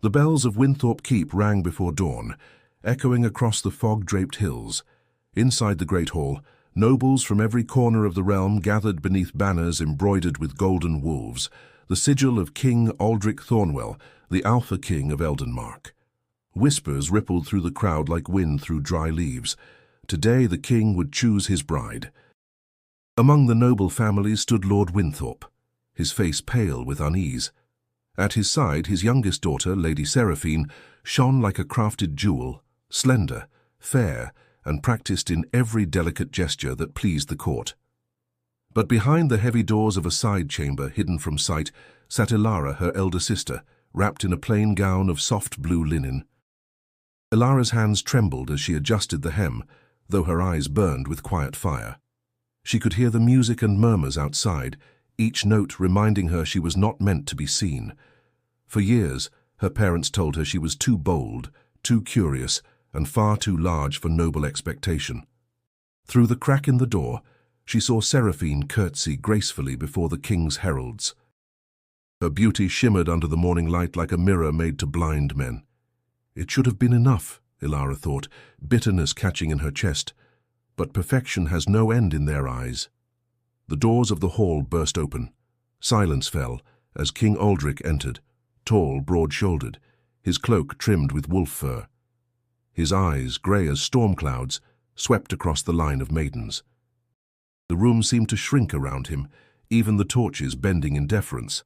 The bells of Winthorpe Keep rang before dawn, echoing across the fog-draped hills. Inside the great hall, nobles from every corner of the realm gathered beneath banners embroidered with golden wolves, the sigil of King Aldric Thornwell, the Alpha King of Eldenmark. Whispers rippled through the crowd like wind through dry leaves. Today the king would choose his bride. Among the noble families stood Lord Winthorpe, his face pale with unease. At his side, his youngest daughter, Lady Seraphine, shone like a crafted jewel, slender, fair, and practiced in every delicate gesture that pleased the court. But behind the heavy doors of a side chamber hidden from sight sat Elara, her elder sister, wrapped in a plain gown of soft blue linen. Elara's hands trembled as she adjusted the hem, though her eyes burned with quiet fire. She could hear the music and murmurs outside, each note reminding her she was not meant to be seen. For years, her parents told her she was too bold, too curious, and far too large for noble expectation. Through the crack in the door, she saw Seraphine curtsy gracefully before the king's heralds. Her beauty shimmered under the morning light like a mirror made to blind men. It should have been enough, Elara thought, bitterness catching in her chest. But perfection has no end in their eyes. The doors of the hall burst open. Silence fell as King Aldric entered, tall, broad-shouldered, his cloak trimmed with wolf fur. His eyes, grey as storm clouds, swept across the line of maidens. The room seemed to shrink around him, even the torches bending in deference.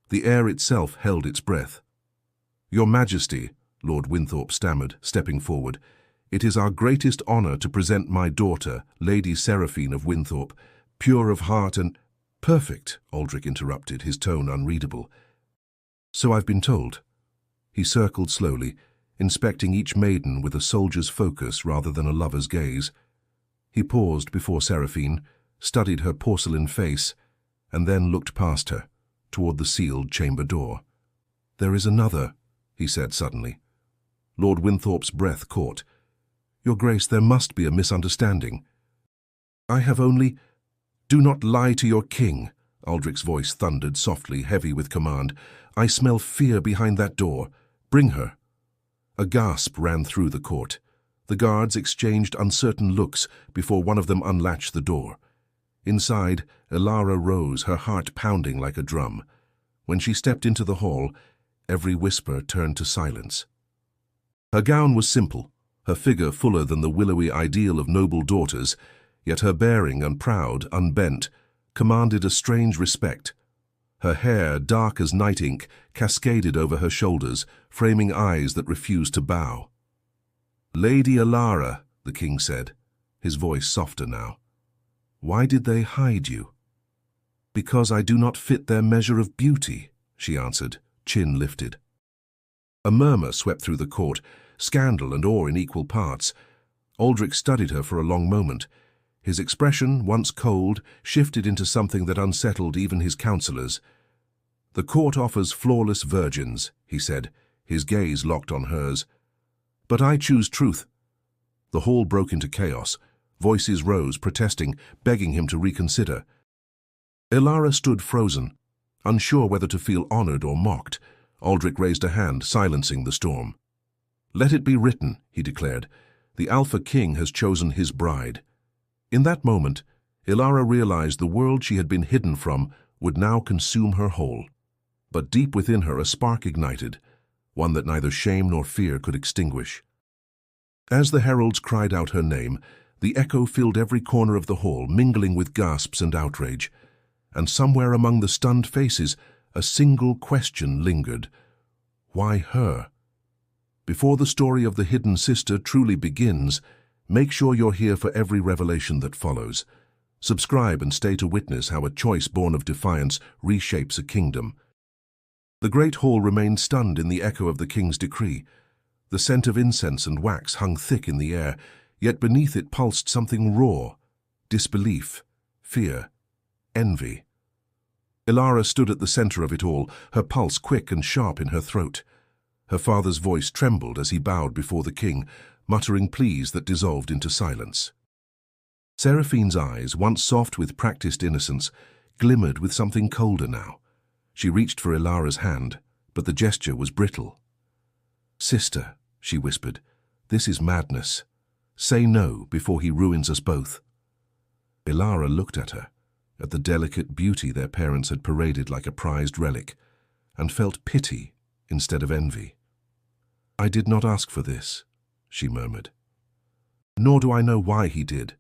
The air itself held its breath. "Your Majesty," Lord Winthorpe stammered, stepping forward, "it is our greatest honour to present my daughter, Lady Seraphine of Winthorpe, pure of heart and—" "Perfect," Aldric interrupted, his tone unreadable. "So I've been told." He circled slowly, inspecting each maiden with a soldier's focus rather than a lover's gaze. He paused before Seraphine, studied her porcelain face, and then looked past her, toward the sealed chamber door. "There is another," he said suddenly. Lord Winthorpe's breath caught. "Your Grace, there must be a misunderstanding." "I have only—" "Do not lie to your king," Aldric's voice thundered softly, heavy with command. "I smell fear behind that door. Bring her." A gasp ran through the court. The guards exchanged uncertain looks before one of them unlatched the door. Inside, Elara rose, her heart pounding like a drum. When she stepped into the hall, every whisper turned to silence. Her gown was simple, her figure fuller than the willowy ideal of noble daughters, yet her bearing, unproud, unbent, commanded a strange respect. Her hair, dark as night ink, cascaded over her shoulders, framing eyes that refused to bow. "Lady Elara," the king said, his voice softer now. "Why did they hide you?" "Because I do not fit their measure of beauty," she answered, chin lifted. A murmur swept through the court, scandal and awe in equal parts. Aldric studied her for a long moment. His expression, once cold, shifted into something that unsettled even his counselors. "The court offers flawless virgins," he said, his gaze locked on hers. "But I choose truth." The hall broke into chaos. Voices rose, protesting, begging him to reconsider. Elara stood frozen, unsure whether to feel honored or mocked. Aldric raised a hand, silencing the storm. "Let it be written," he declared. "The Alpha King has chosen his bride." In that moment, Elara realized the world she had been hidden from would now consume her whole. But deep within her a spark ignited, one that neither shame nor fear could extinguish. As the heralds cried out her name, the echo filled every corner of the hall, mingling with gasps and outrage. And somewhere among the stunned faces, a single question lingered. Why her? Before the story of the hidden sister truly begins, make sure you're here for every revelation that follows. Subscribe and stay to witness how a choice born of defiance reshapes a kingdom. The great hall remained stunned in the echo of the king's decree. The scent of incense and wax hung thick in the air, yet beneath it pulsed something raw: disbelief, fear, envy. Elara stood at the center of it all, her pulse quick and sharp in her throat. Her father's voice trembled as he bowed before the king, muttering pleas that dissolved into silence. Seraphine's eyes, once soft with practiced innocence, glimmered with something colder now. She reached for Elara's hand, but the gesture was brittle. "Sister," she whispered, "this is madness. Say no before he ruins us both." Ilara looked at her, at the delicate beauty their parents had paraded like a prized relic, and felt pity instead of envy. "I did not ask for this," she murmured. "Nor do I know why he did."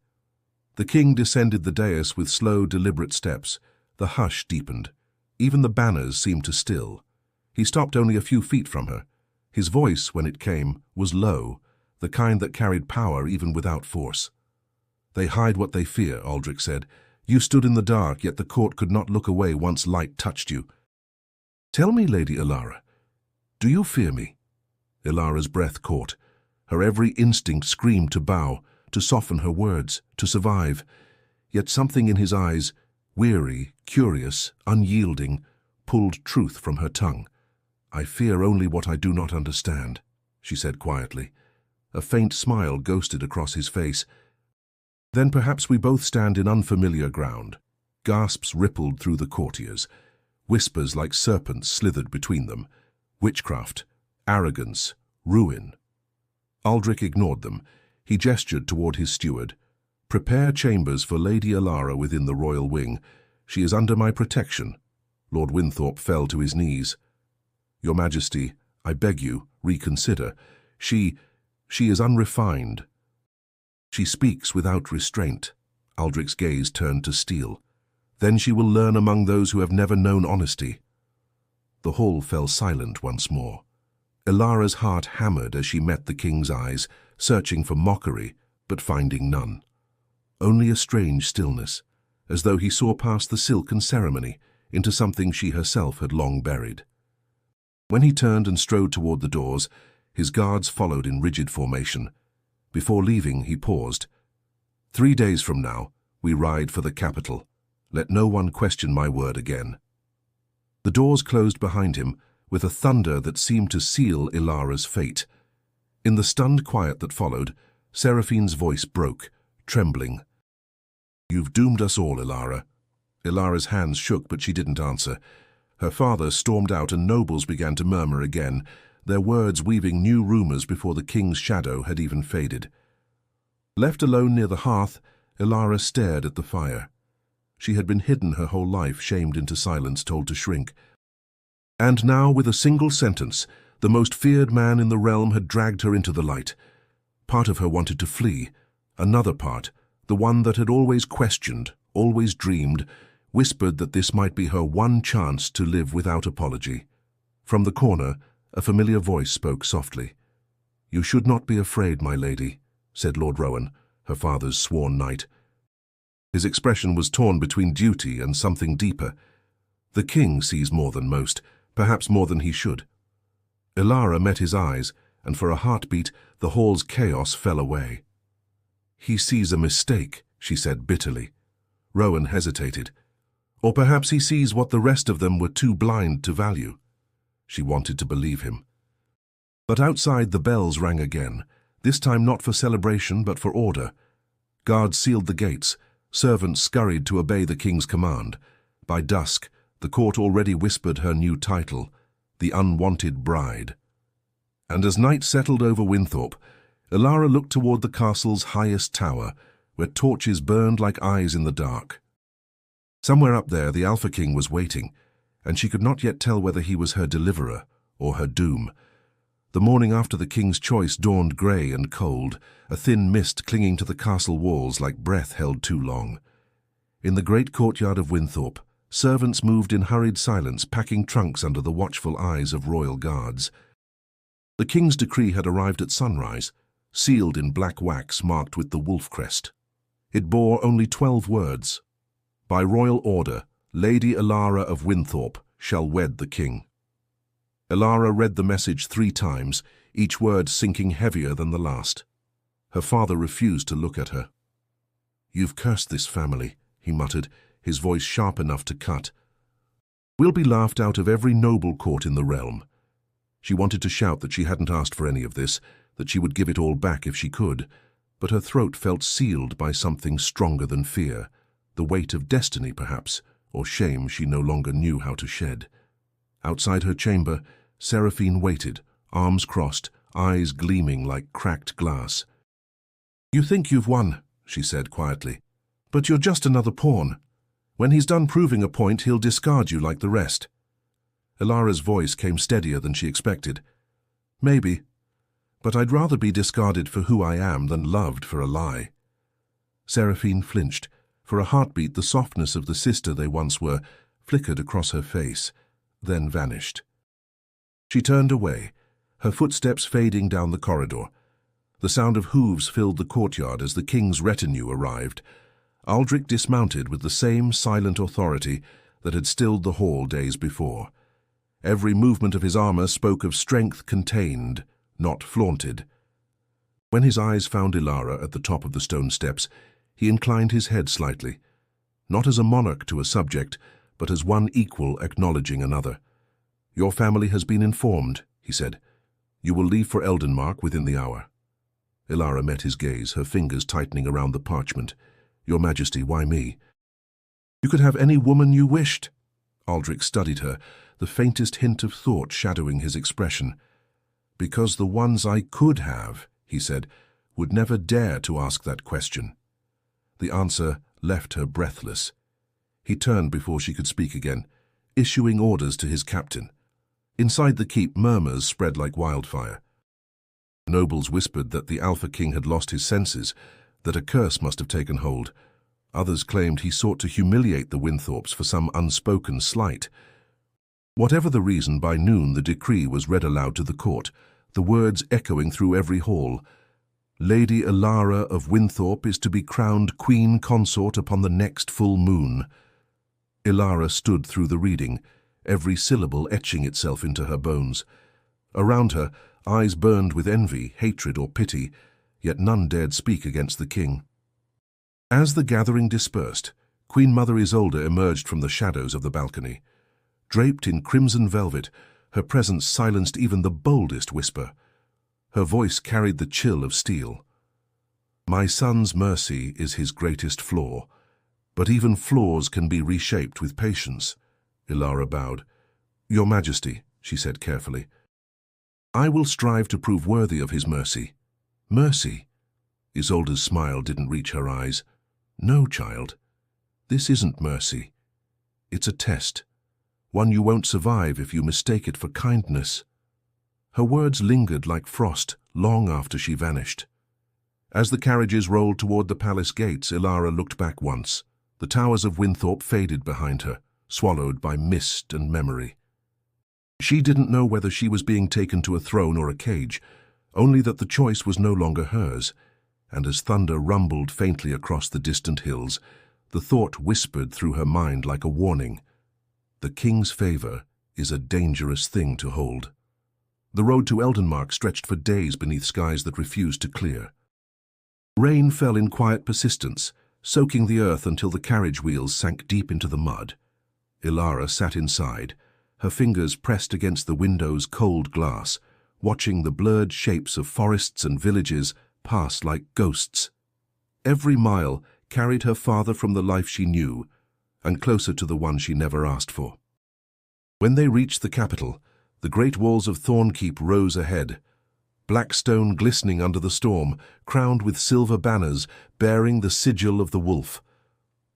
The king descended the dais with slow, deliberate steps. The hush deepened. Even the banners seemed to still. He stopped only a few feet from her. His voice, when it came, was low, the kind that carried power even without force. "They hide what they fear," Aldrich said. "You stood in the dark, yet the court could not look away once light touched you. Tell me, Lady Ilara, do you fear me?" Ilara's breath caught. Her every instinct screamed to bow, to soften her words, to survive. Yet something in his eyes, weary, curious, unyielding, pulled truth from her tongue. "I fear only what I do not understand," she said quietly. A faint smile ghosted across his face. "Then perhaps we both stand in unfamiliar ground." Gasps rippled through the courtiers. Whispers like serpents slithered between them. Witchcraft, arrogance, ruin. Aldrich ignored them. He gestured toward his steward. "Prepare chambers for Lady Ilara within the royal wing. She is under my protection." Lord Winthorpe fell to his knees. "Your Majesty, I beg you, reconsider. She is unrefined. She speaks without restraint." Aldrich's gaze turned to steel. "Then she will learn among those who have never known honesty." The hall fell silent once more. Ilara's heart hammered as she met the king's eyes, searching for mockery, but finding none. Only a strange stillness, as though he saw past the silken ceremony into something she herself had long buried. When he turned and strode toward the doors, his guards followed in rigid formation. Before leaving, he paused. "3 days from now, we ride for the capital. Let no one question my word again." The doors closed behind him, with a thunder that seemed to seal Ilara's fate. In the stunned quiet that followed, Seraphine's voice broke, trembling. "You've doomed us all, Ilara." Ilara's hands shook, but she didn't answer. Her father stormed out and nobles began to murmur again, their words weaving new rumors before the king's shadow had even faded. Left alone near the hearth, Ilara stared at the fire. She had been hidden her whole life, shamed into silence, told to shrink. And now, with a single sentence, the most feared man in the realm had dragged her into the light. Part of her wanted to flee. Another part, the one that had always questioned, always dreamed, whispered that this might be her one chance to live without apology. From the corner, a familiar voice spoke softly. "You should not be afraid, my lady," said Lord Rowan, her father's sworn knight. His expression was torn between duty and something deeper. The king sees more than most, perhaps more than he should. Ilara met his eyes, and for a heartbeat, the hall's chaos fell away. "He sees a mistake," she said bitterly. Rowan hesitated. "Or perhaps he sees what the rest of them were too blind to value." She wanted to believe him. But outside the bells rang again, this time not for celebration but for order. Guards sealed the gates. Servants scurried to obey the king's command. By dusk, the court already whispered her new title, the Unwanted Bride. And as night settled over Winthorpe, Ilara looked toward the castle's highest tower, where torches burned like eyes in the dark. Somewhere up there, the Alpha King was waiting, and she could not yet tell whether he was her deliverer or her doom. The morning after the king's choice dawned grey and cold, a thin mist clinging to the castle walls like breath held too long. In the great courtyard of Winthorpe, servants moved in hurried silence, packing trunks under the watchful eyes of royal guards. The king's decree had arrived at sunrise, sealed in black wax marked with the wolf crest. It bore only 12 words. "By royal order, Lady Ilara of Winthorpe shall wed the king." Ilara read the message 3 times, each word sinking heavier than the last. Her father refused to look at her. "You've cursed this family," he muttered, his voice sharp enough to cut. "We'll be laughed out of every noble court in the realm." She wanted to shout that she hadn't asked for any of this, that she would give it all back if she could, but her throat felt sealed by something stronger than fear, the weight of destiny perhaps, or shame she no longer knew how to shed. Outside her chamber, Seraphine waited, arms crossed, eyes gleaming like cracked glass. "You think you've won," she said quietly, "but you're just another pawn. When he's done proving a point, he'll discard you like the rest." Ilara's voice came steadier than she expected. "Maybe, but I'd rather be discarded for who I am than loved for a lie." Seraphine flinched. For a heartbeat, the softness of the sister they once were flickered across her face, then vanished. She turned away, her footsteps fading down the corridor. The sound of hooves filled the courtyard as the king's retinue arrived. Aldrich dismounted with the same silent authority that had stilled the hall days before. Every movement of his armor spoke of strength contained, not flaunted. When his eyes found Ilara at the top of the stone steps, he inclined his head slightly, not as a monarch to a subject, but as one equal acknowledging another. "Your family has been informed," he said. "You will leave for Eldenmark within the hour." Ilara met his gaze, her fingers tightening around the parchment. "Your Majesty, why me?" "You could have any woman you wished." Aldrich studied her, the faintest hint of thought shadowing his expression. "Because the ones I could have," he said, "would never dare to ask that question." The answer left her breathless. He turned before she could speak again, issuing orders to his captain. Inside the keep, murmurs spread like wildfire. Nobles whispered that the Alpha King had lost his senses, that a curse must have taken hold. Others claimed he sought to humiliate the Winthorpes for some unspoken slight. Whatever the reason, by noon the decree was read aloud to the court, the words echoing through every hall. "Lady Ilara of Winthorpe is to be crowned Queen Consort upon the next full moon." Ilara stood through the reading, every syllable etching itself into her bones. Around her, eyes burned with envy, hatred, or pity, yet none dared speak against the king. As the gathering dispersed, Queen Mother Isolde emerged from the shadows of the balcony. Draped in crimson velvet, her presence silenced even the boldest whisper. Her voice carried the chill of steel. "My son's mercy is his greatest flaw, but even flaws can be reshaped with patience." Ilara bowed. "Your Majesty," she said carefully, "I will strive to prove worthy of his mercy." "Mercy?" Isolde's smile didn't reach her eyes. "No, child. This isn't mercy. It's a test, one you won't survive if you mistake it for kindness." Her words lingered like frost long after she vanished. As the carriages rolled toward the palace gates, Ilara looked back once. The towers of Winthorpe faded behind her, swallowed by mist and memory. She didn't know whether she was being taken to a throne or a cage, only that the choice was no longer hers, and as thunder rumbled faintly across the distant hills, the thought whispered through her mind like a warning. The king's favor is a dangerous thing to hold. The road to Eldenmark stretched for days beneath skies that refused to clear. Rain fell in quiet persistence, soaking the earth until the carriage wheels sank deep into the mud. Ilara sat inside, her fingers pressed against the window's cold glass, watching the blurred shapes of forests and villages pass like ghosts. Every mile carried her farther from the life she knew, and closer to the one she never asked for. When they reached the capital, the great walls of Thornkeep rose ahead, black stone glistening under the storm, crowned with silver banners bearing the sigil of the wolf.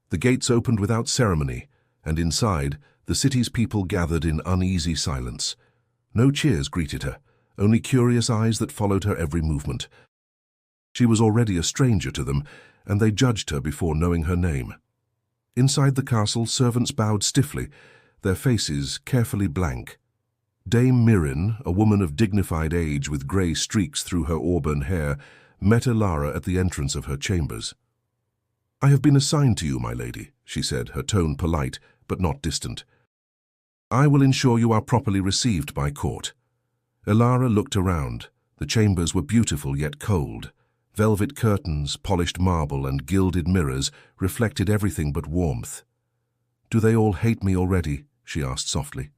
The gates opened without ceremony, and inside, the city's people gathered in uneasy silence. No cheers greeted her, only curious eyes that followed her every movement. She was already a stranger to them, and they judged her before knowing her name. Inside the castle, servants bowed stiffly, their faces carefully blank. Dame Mirren, a woman of dignified age with grey streaks through her auburn hair, met Ilara at the entrance of her chambers. "I have been assigned to you, my lady," she said, her tone polite but not distant. "I will ensure you are properly received by court." Ilara looked around. The chambers were beautiful yet cold. Velvet curtains, polished marble, and gilded mirrors reflected everything but warmth. "Do they all hate me already?" she asked softly.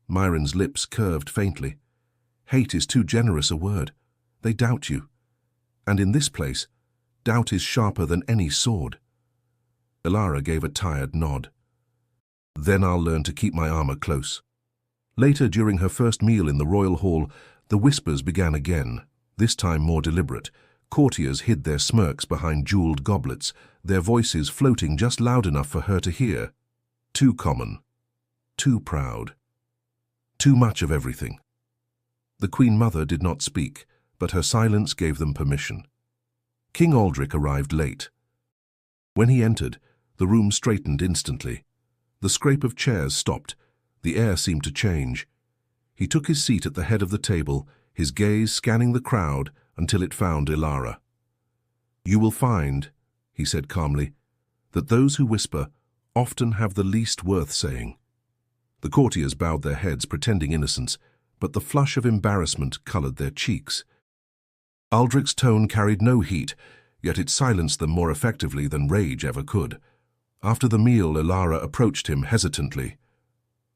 Myron's lips curved faintly. "Hate is too generous a word. They doubt you. And in this place, doubt is sharper than any sword." Ilara gave a tired nod. "Then I'll learn to keep my armor close." Later, during her first meal in the royal hall, The whispers began again, this time more deliberate. Courtiers hid their smirks behind jeweled goblets, their voices floating just loud enough for her to hear. Too common. Too proud. Too much of everything. The Queen Mother did not speak, but her silence gave them permission. King Aldric arrived late. When he entered, the room straightened instantly. The scrape of chairs stopped. The air seemed to change. He took his seat at the head of the table, his gaze scanning the crowd until it found Elara. "You will find," he said calmly, "that those who whisper often have the least worth saying." The courtiers bowed their heads, pretending innocence, but the flush of embarrassment colored their cheeks. Aldric's tone carried no heat, yet it silenced them more effectively than rage ever could. After the meal, Elara approached him hesitantly.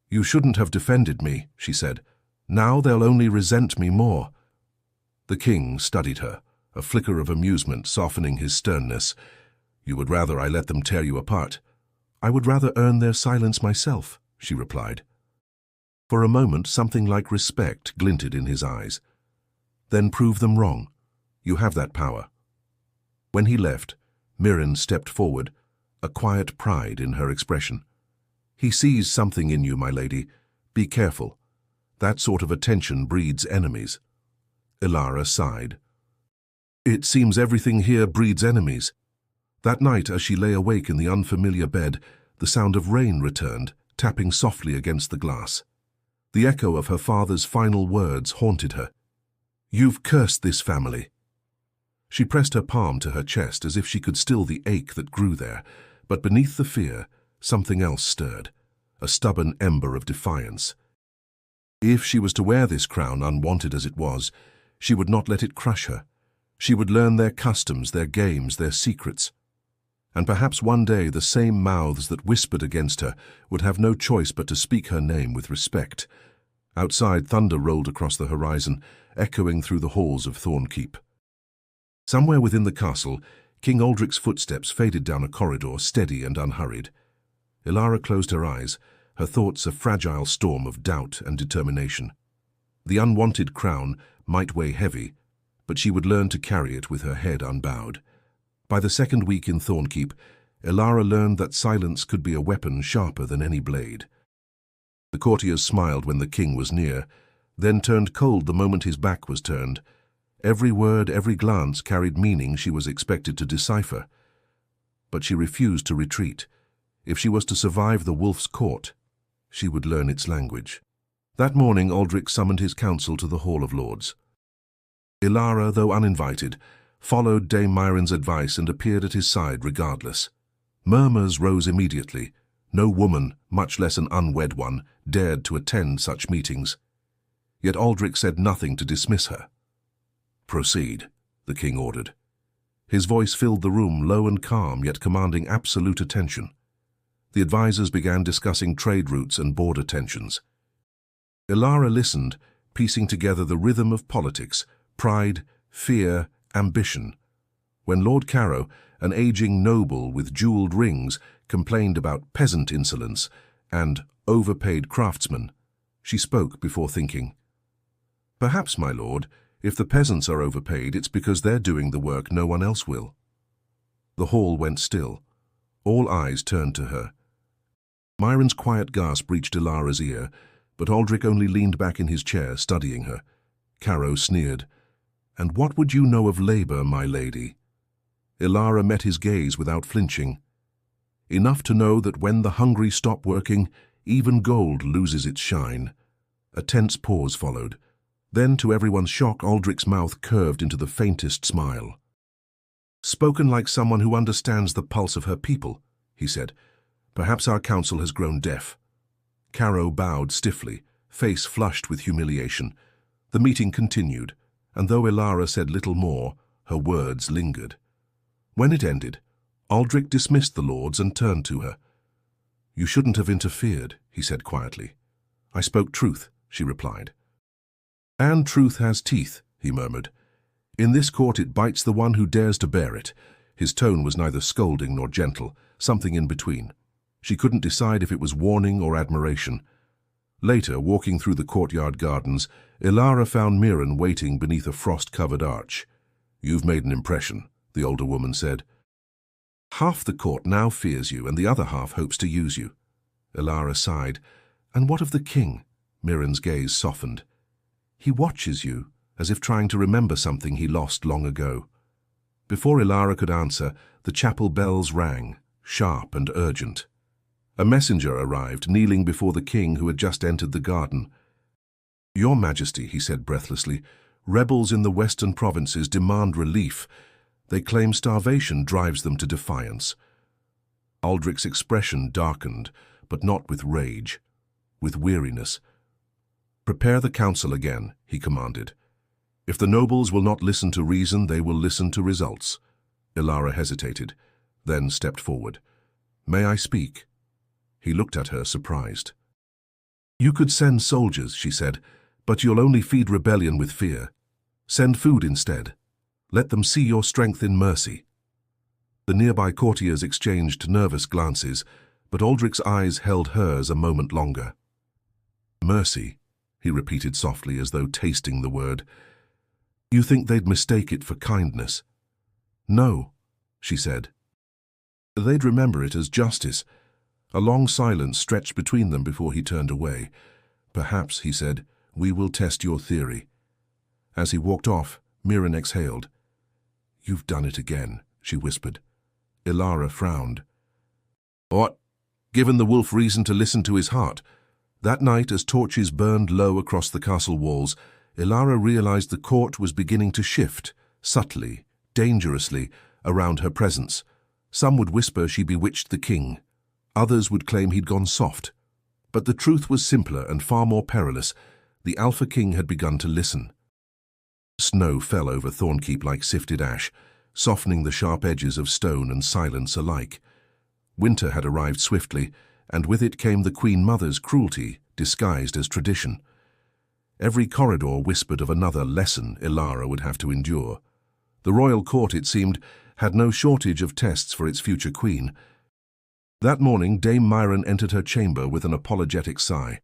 "You shouldn't have defended me," she said. "Now they'll only resent me more." The king studied her, a flicker of amusement softening his sternness. "You would rather I let them tear you apart?" "I would rather earn their silence myself," she replied. For a moment, something like respect glinted in his eyes. "Then prove them wrong. You have that power." When he left, Mirren stepped forward, a quiet pride in her expression. "He sees something in you, my lady. Be careful. That sort of attention breeds enemies." Elara sighed. "It seems everything here breeds enemies." That night, as she lay awake in the unfamiliar bed, the sound of rain returned, tapping softly against the glass. The echo of her father's final words haunted her. "You've cursed this family." She pressed her palm to her chest as if she could still the ache that grew there, but beneath the fear, something else stirred, a stubborn ember of defiance. If she was to wear this crown, unwanted as it was, she would not let it crush her. She would learn their customs, their games, their secrets. And perhaps one day the same mouths that whispered against her would have no choice but to speak her name with respect. Outside, thunder rolled across the horizon, echoing through the halls of Thornkeep. Somewhere within the castle, King Aldric's footsteps faded down a corridor, steady and unhurried. Elara closed her eyes, her thoughts a fragile storm of doubt and determination. The unwanted crown might weigh heavy, but she would learn to carry it with her head unbowed. By the second week in Thornkeep, Elara learned that silence could be a weapon sharper than any blade. The courtiers smiled when the king was near, then turned cold the moment his back was turned. Every word, every glance carried meaning she was expected to decipher. But she refused to retreat. If she was to survive the Wolf's Court, she would learn its language. That morning, Aldric summoned his council to the Hall of Lords. Elara, though uninvited, followed Dame Myron's advice and appeared at his side regardless. Murmurs rose immediately. No woman, much less an unwed one, dared to attend such meetings. Yet Aldric said nothing to dismiss her. "Proceed," the king ordered. His voice filled the room, low and calm, yet commanding absolute attention. The advisers began discussing trade routes and border tensions. Elara listened, piecing together the rhythm of politics, pride, fear, ambition. When Lord Caro, an aging noble with jeweled rings, complained about peasant insolence and overpaid craftsmen, she spoke before thinking. "Perhaps, my lord, if the peasants are overpaid, it's because they're doing the work no one else will." The hall went still. All eyes turned to her. Myron's quiet gasp reached Elara's ear, but Aldric only leaned back in his chair, studying her. Caro sneered. "And what would you know of labor, my lady?" Elara met his gaze without flinching. "Enough to know that when the hungry stop working, even gold loses its shine." A tense pause followed. Then, to everyone's shock, Aldric's mouth curved into the faintest smile. "Spoken like someone who understands the pulse of her people," he said. "Perhaps our council has grown deaf." Caro bowed stiffly, face flushed with humiliation. The meeting continued, and though Elara said little more, her words lingered. When it ended, Aldric dismissed the lords and turned to her. "You shouldn't have interfered," he said quietly. "I spoke truth," she replied. "And truth has teeth," he murmured. "In this court it bites the one who dares to bear it." His tone was neither scolding nor gentle, something in between. She couldn't decide if it was warning or admiration. Later, walking through the courtyard gardens, Ilara found Miran waiting beneath a frost-covered arch. "You've made an impression," the older woman said. "Half the court now fears you, and the other half hopes to use you." Ilara sighed. "And what of the king?" Miran's gaze softened. "He watches you, as if trying to remember something he lost long ago." Before Ilara could answer, the chapel bells rang, sharp and urgent. A messenger arrived, kneeling before the king who had just entered the garden. "Your Majesty," he said breathlessly, "rebels in the western provinces demand relief. They claim starvation drives them to defiance." Aldrich's expression darkened, but not with rage, with weariness. "Prepare the council again," he commanded. "If the nobles will not listen to reason, they will listen to results." Ilara hesitated, then stepped forward. "May I speak?" He looked at her, surprised. "You could send soldiers," she said, "but you'll only feed rebellion with fear. Send food instead. Let them see your strength in mercy." The nearby courtiers exchanged nervous glances, but Aldrich's eyes held hers a moment longer. "Mercy," he repeated softly, as though tasting the word. "You think they'd mistake it for kindness?" "No," she said. "They'd remember it as justice." A long silence stretched between them before he turned away. "Perhaps," he said, "we will test your theory." As he walked off, Miran exhaled. "You've done it again," she whispered. Ilara frowned. "What? Given the wolf reason to listen to his heart?" That night, as torches burned low across the castle walls, Ilara realized the court was beginning to shift, subtly, dangerously, around her presence. Some would whisper she bewitched the king. Others would claim he'd gone soft. But the truth was simpler and far more perilous. The Alpha King had begun to listen. Snow fell over Thornkeep like sifted ash, softening the sharp edges of stone and silence alike. Winter had arrived swiftly, and with it came the Queen Mother's cruelty, disguised as tradition. Every corridor whispered of another lesson Ilara would have to endure. The royal court, it seemed, had no shortage of tests for its future queen. That morning, Dame Miran entered her chamber with an apologetic sigh.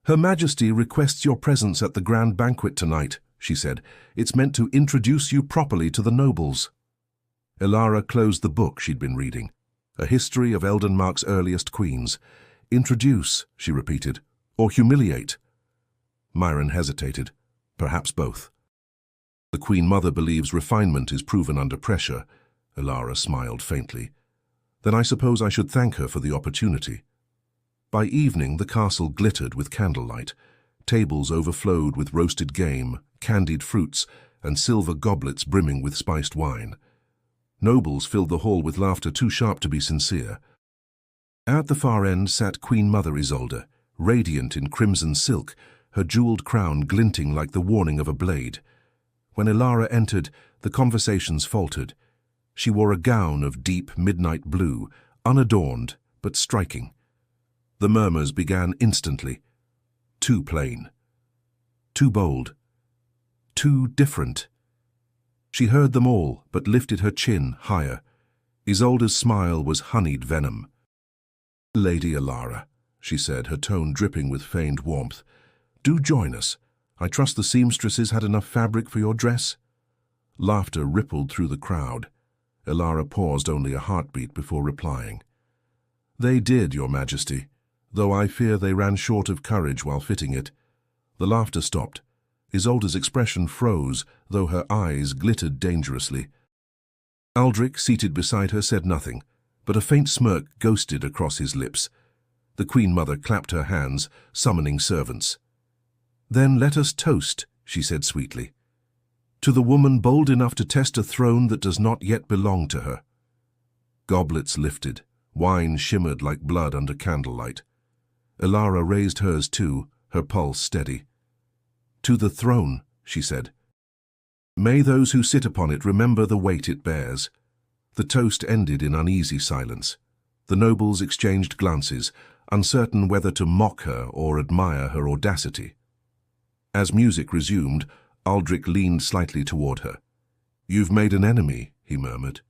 "Her Majesty requests your presence at the grand banquet tonight," she said. "It's meant to introduce you properly to the nobles." Ilara closed the book she'd been reading, a history of Eldenmark's earliest queens. "Introduce," she repeated, "or humiliate?" Miran hesitated. "Perhaps both." "The Queen Mother believes refinement is proven under pressure." Ilara smiled faintly. "Then I suppose I should thank her for the opportunity." By evening, the castle glittered with candlelight. Tables overflowed with roasted game, candied fruits, and silver goblets brimming with spiced wine. Nobles filled the hall with laughter too sharp to be sincere. At the far end sat Queen Mother Isolde, radiant in crimson silk, her jeweled crown glinting like the warning of a blade. When Ilara entered, the conversations faltered. She wore a gown of deep midnight blue, unadorned but striking. The murmurs began instantly. Too plain. Too bold. Too different. She heard them all, but lifted her chin higher. Isolde's smile was honeyed venom. "Lady Ilara," she said, her tone dripping with feigned warmth, "do join us. I trust the seamstresses had enough fabric for your dress?" Laughter rippled through the crowd. Ilara paused only a heartbeat before replying. "They did, Your Majesty, though I fear they ran short of courage while fitting it." The laughter stopped. Isolde's expression froze, though her eyes glittered dangerously. Aldrich, seated beside her, said nothing, but a faint smirk ghosted across his lips. The Queen Mother clapped her hands, summoning servants. "Then let us toast," she said sweetly, "to the woman bold enough to test a throne that does not yet belong to her." Goblets lifted. Wine shimmered like blood under candlelight. Ilara raised hers too, her pulse steady. "To the throne," she said. "May those who sit upon it remember the weight it bears." The toast ended in uneasy silence. The nobles exchanged glances, uncertain whether to mock her or admire her audacity. As music resumed, Aldrich leaned slightly toward her. "You've made an enemy," he murmured.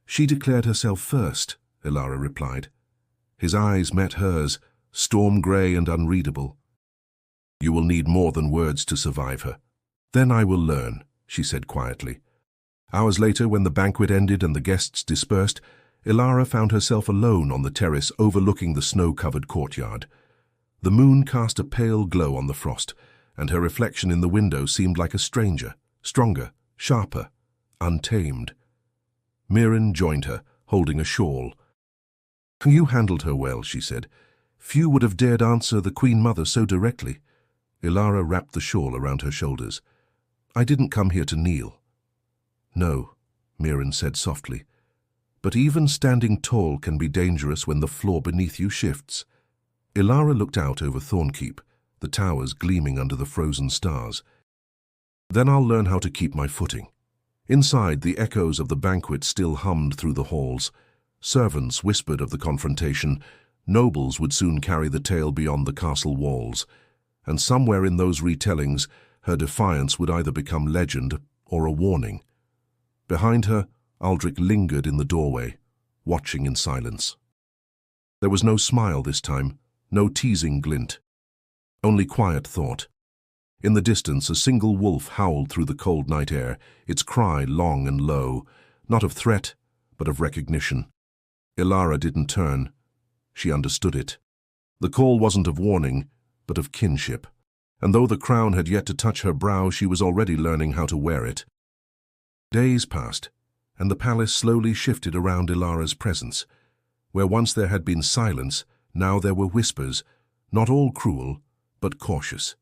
"She declared herself first," Ilara replied. His eyes met hers, storm-grey and unreadable. You will need more than words to survive her. Then I will learn, she said quietly. Hours later, when the banquet ended and the guests dispersed, Ilara found herself alone on the terrace overlooking the snow-covered courtyard. The moon cast a pale glow on the frost, and her reflection in the window seemed like a stranger, stronger, sharper, untamed. Mirren joined her, holding a shawl. You handled her well, she said. Few would have dared answer the Queen Mother so directly. Ilara wrapped the shawl around her shoulders. I didn't come here to kneel. No, Mirren said softly. But even standing tall can be dangerous when the floor beneath you shifts. Ilara looked out over Thornkeep, the towers gleaming under the frozen stars. Then I'll learn how to keep my footing. Inside, the echoes of the banquet still hummed through the halls. Servants whispered of the confrontation. Nobles would soon carry the tale beyond the castle walls. And somewhere in those retellings, her defiance would either become legend or a warning. Behind her, Aldrich lingered in the doorway, watching in silence. There was no smile this time, no teasing glint. Only quiet thought. In the distance, a single wolf howled through the cold night air, its cry long and low, not of threat, but of recognition. Ilara didn't turn. She understood it. The call wasn't of warning, but of kinship. And though the crown had yet to touch her brow, she was already learning how to wear it. Days passed, and the palace slowly shifted around Ilara's presence. Where once there had been silence, now there were whispers, not all cruel, but cautious.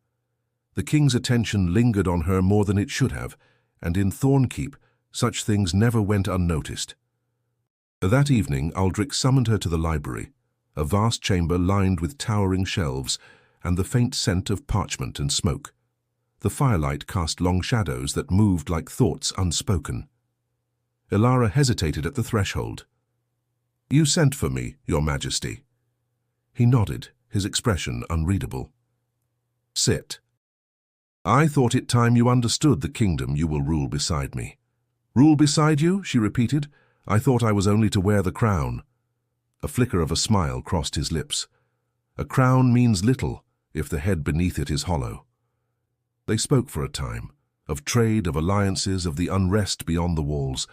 The king's attention lingered on her more than it should have, and in Thornkeep, such things never went unnoticed. That evening, Aldrich summoned her to the library, a vast chamber lined with towering shelves and the faint scent of parchment and smoke. The firelight cast long shadows that moved like thoughts unspoken. Ilara hesitated at the threshold. You sent for me, Your Majesty. He nodded, his expression unreadable. Sit. I thought it time you understood the kingdom you will rule beside me. Rule beside you? She repeated. I thought I was only to wear the crown. A flicker of a smile crossed his lips. A crown means little if the head beneath it is hollow. They spoke for a time, of trade, of alliances, of the unrest beyond the walls.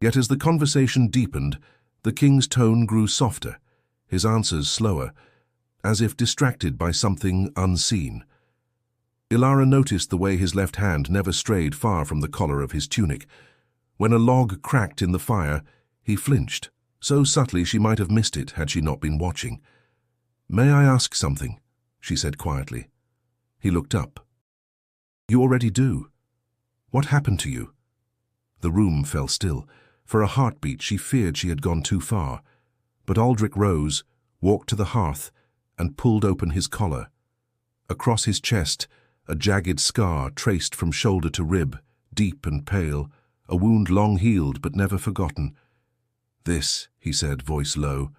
Yet as the conversation deepened, the king's tone grew softer, his answers slower, as if distracted by something unseen. Ilara noticed the way his left hand never strayed far from the collar of his tunic. When a log cracked in the fire, he flinched, so subtly she might have missed it had she not been watching. May I ask something? She said quietly. He looked up. You already do. What happened to you? The room fell still. For a heartbeat she feared she had gone too far. But Aldrich rose, walked to the hearth, and pulled open his collar. Across his chest, a jagged scar traced from shoulder to rib, deep and pale, a wound long healed but never forgotten. This, he said, voice low,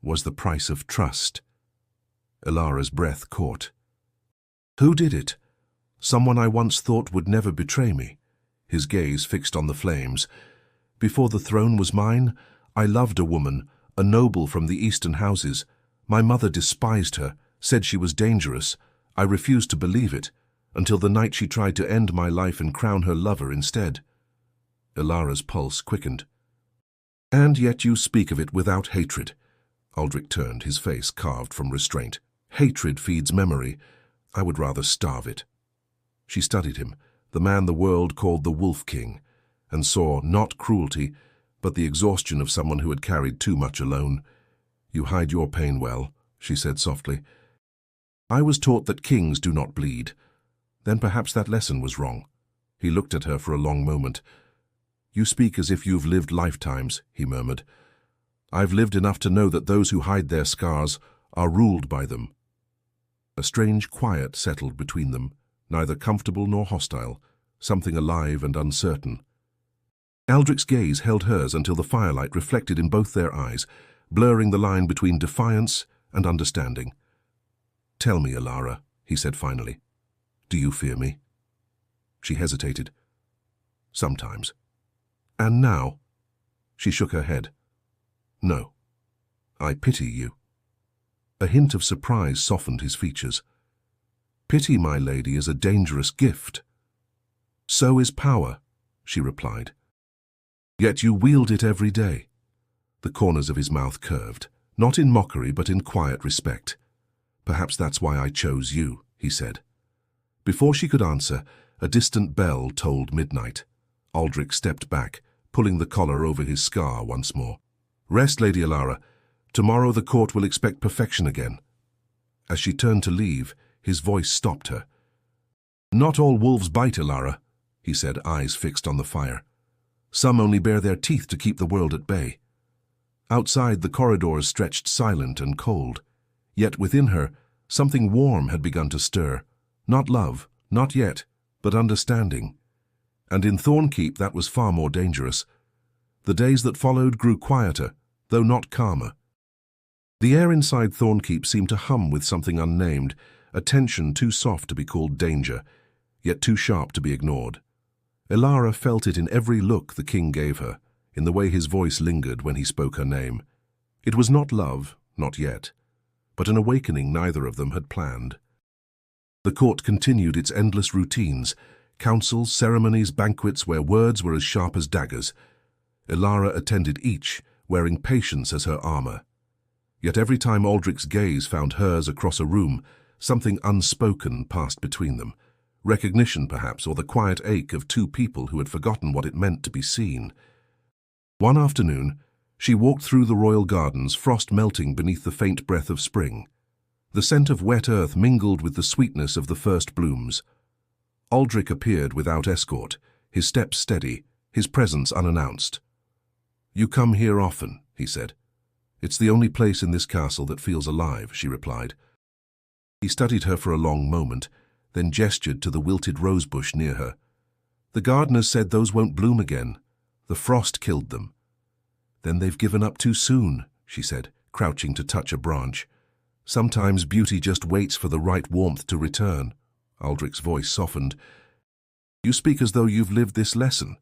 was the price of trust. Ilara's breath caught. Who did it? Someone I once thought would never betray me. His gaze fixed on the flames. Before the throne was mine, I loved a woman, a noble from the eastern houses. My mother despised her, said she was dangerous. I refused to believe it, until the night she tried to end my life and crown her lover instead. Ilara's pulse quickened. And yet you speak of it without hatred. Aldrich turned, his face carved from restraint. Hatred feeds memory. I would rather starve it. She studied him, the man the world called the Wolf King, and saw not cruelty, but the exhaustion of someone who had carried too much alone. You hide your pain well, she said softly. I was taught that kings do not bleed. Then perhaps that lesson was wrong. He looked at her for a long moment. You speak as if you've lived lifetimes, he murmured. I've lived enough to know that those who hide their scars are ruled by them. A strange quiet settled between them, neither comfortable nor hostile, something alive and uncertain. Aldrich's gaze held hers until the firelight reflected in both their eyes, blurring the line between defiance and understanding. Tell me, Ilara, he said finally. Do you fear me? She hesitated. Sometimes. And now? She shook her head. No. I pity you. A hint of surprise softened his features. Pity, my lady, is a dangerous gift. So is power, she replied. Yet you wield it every day. The corners of his mouth curved, not in mockery but in quiet respect. Perhaps that's why I chose you, he said. Before she could answer, a distant bell tolled midnight. Aldrich stepped back, pulling the collar over his scar once more. Rest, Lady Alara. Tomorrow the court will expect perfection again. As she turned to leave, his voice stopped her. Not all wolves bite, Alara, he said, eyes fixed on the fire. Some only bare their teeth to keep the world at bay. Outside, the corridors stretched silent and cold. Yet within her, something warm had begun to stir. Not love, not yet, but understanding. And in Thornkeep that was far more dangerous. The days that followed grew quieter, though not calmer. The air inside Thornkeep seemed to hum with something unnamed, a tension too soft to be called danger, yet too sharp to be ignored. Alara felt it in every look the king gave her, in the way his voice lingered when he spoke her name. It was not love, not yet, but an awakening neither of them had planned. The court continued its endless routines, councils, ceremonies, banquets where words were as sharp as daggers. Alara attended each, wearing patience as her armor. Yet every time Aldrich's gaze found hers across a room, something unspoken passed between them. Recognition, perhaps, or the quiet ache of two people who had forgotten what it meant to be seen. One afternoon, she walked through the royal gardens, frost melting beneath the faint breath of spring. The scent of wet earth mingled with the sweetness of the first blooms. Aldrich appeared without escort, his steps steady, his presence unannounced. You come here often, he said. It's the only place in this castle that feels alive, she replied. He studied her for a long moment, then gestured to the wilted rosebush near her. The gardeners said those won't bloom again. The frost killed them. Then they've given up too soon, she said, crouching to touch a branch. Sometimes beauty just waits for the right warmth to return. Aldrich's voice softened. You speak as though you've lived this lesson.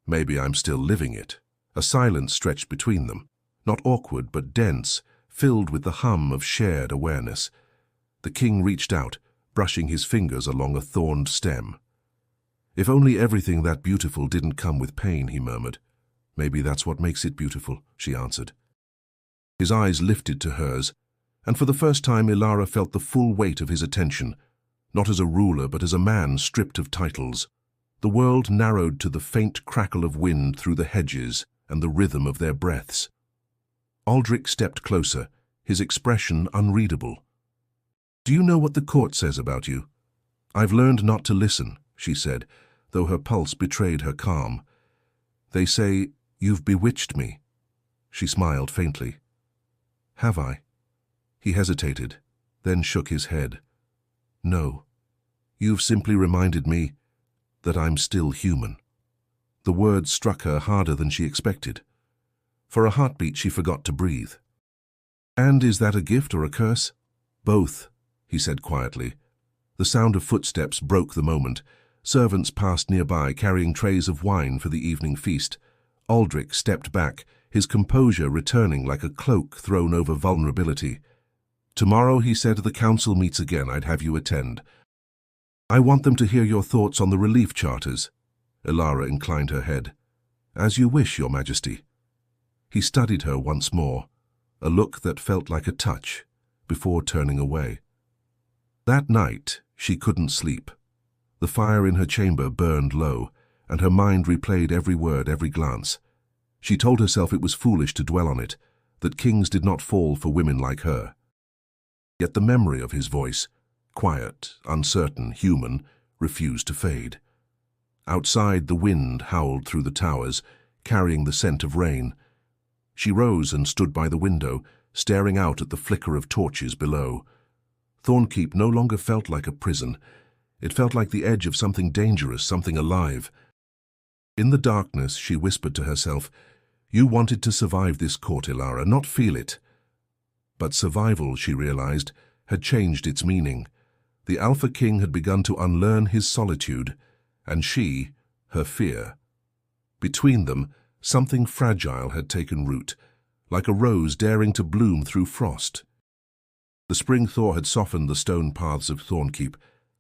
Maybe I'm still living it. A silence stretched between them, not awkward but dense, filled with the hum of shared awareness. The king reached out, brushing his fingers along a thorned stem. If only everything that beautiful didn't come with pain, he murmured. Maybe that's what makes it beautiful, she answered. His eyes lifted to hers, and for the first time Alara felt the full weight of his attention, not as a ruler but as a man stripped of titles. The world narrowed to the faint crackle of wind through the hedges and the rhythm of their breaths. Aldrich stepped closer, his expression unreadable. Do you know what the court says about you? I've learned not to listen, she said, though her pulse betrayed her calm. They say, you've bewitched me. She smiled faintly. Have I? He hesitated, then shook his head. No, you've simply reminded me that I'm still human. The words struck her harder than she expected. For a heartbeat she forgot to breathe. And is that a gift or a curse? Both, he said quietly. The sound of footsteps broke the moment. Servants passed nearby, carrying trays of wine for the evening feast. Aldrich stepped back, his composure returning like a cloak thrown over vulnerability. Tomorrow, he said, the council meets again. I'd have you attend. I want them to hear your thoughts on the relief charters. Alara inclined her head. As you wish, Your Majesty. He studied her once more, a look that felt like a touch, before turning away. That night, she couldn't sleep. The fire in her chamber burned low, and her mind replayed every word, every glance. She told herself it was foolish to dwell on it, that kings did not fall for women like her. Yet the memory of his voice, quiet, uncertain, human, refused to fade. Outside, the wind howled through the towers, carrying the scent of rain. She rose and stood by the window, staring out at the flicker of torches below. Thornkeep no longer felt like a prison. It felt like the edge of something dangerous, something alive. In the darkness, she whispered to herself, You wanted to survive this court, Alara, not feel it. But survival, she realized, had changed its meaning. The Alpha King had begun to unlearn his solitude, and she, her fear. Between them, something fragile had taken root, like a rose daring to bloom through frost. The spring thaw had softened the stone paths of Thornkeep,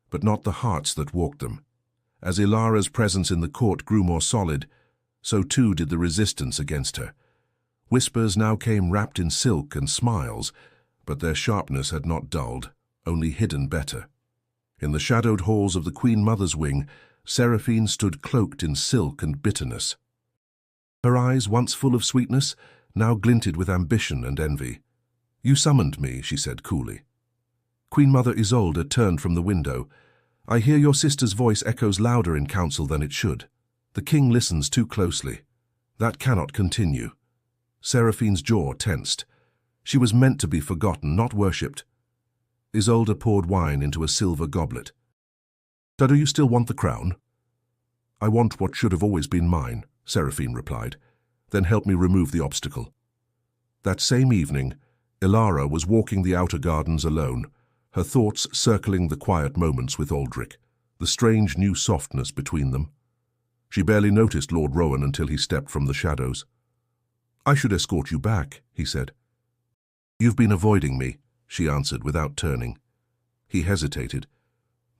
but not the hearts that walked them. As Ilara's presence in the court grew more solid, so too did the resistance against her. Whispers now came wrapped in silk and smiles, but their sharpness had not dulled, only hidden better. In the shadowed halls of the Queen Mother's wing, Seraphine stood cloaked in silk and bitterness. Her eyes, once full of sweetness, now glinted with ambition and envy. "You summoned me," she said coolly. Queen Mother Isolde turned from the window. "I hear your sister's voice echoes louder in council than it should. The king listens too closely. That cannot continue." Seraphine's jaw tensed. She was meant to be forgotten, not worshipped. Isolde poured wine into a silver goblet. "Do you still want the crown?" "I want what should have always been mine," Seraphine replied. "Then help me remove the obstacle." That same evening, Ilara was walking the outer gardens alone, her thoughts circling the quiet moments with Aldrich, the strange new softness between them. She barely noticed Lord Rowan until he stepped from the shadows. "I should escort you back," he said. "You've been avoiding me," she answered without turning. He hesitated.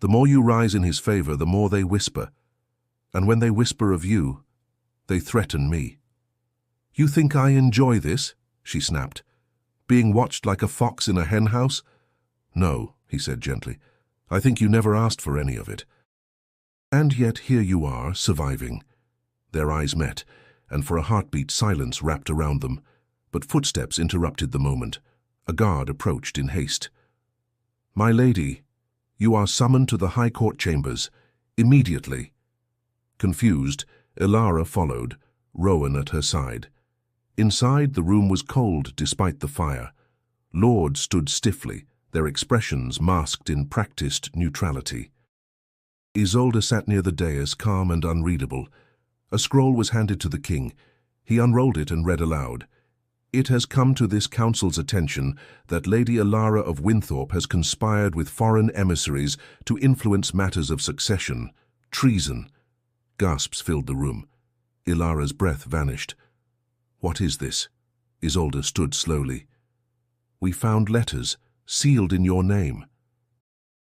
"The more you rise in his favor, the more they whisper. And when they whisper of you, they threaten me." "You think I enjoy this?" she snapped. "Being watched like a fox in a henhouse?" "No," he said gently. "I think you never asked for any of it. And yet here you are, surviving." Their eyes met, and for a heartbeat silence wrapped around them, but footsteps interrupted the moment. A guard approached in haste. "My lady, you are summoned to the High Court chambers, immediately." Confused, Ilara followed, Rowan at her side. Inside, the room was cold despite the fire. Lords stood stiffly, their expressions masked in practiced neutrality. Isolde sat near the dais, calm and unreadable. A scroll was handed to the king. He unrolled it and read aloud. "It has come to this council's attention that Lady Ilara of Winthorpe has conspired with foreign emissaries to influence matters of succession. Treason." Gasps filled the room. Ilara's breath vanished. "What is this?" Isolde stood slowly. "We found letters, sealed in your name.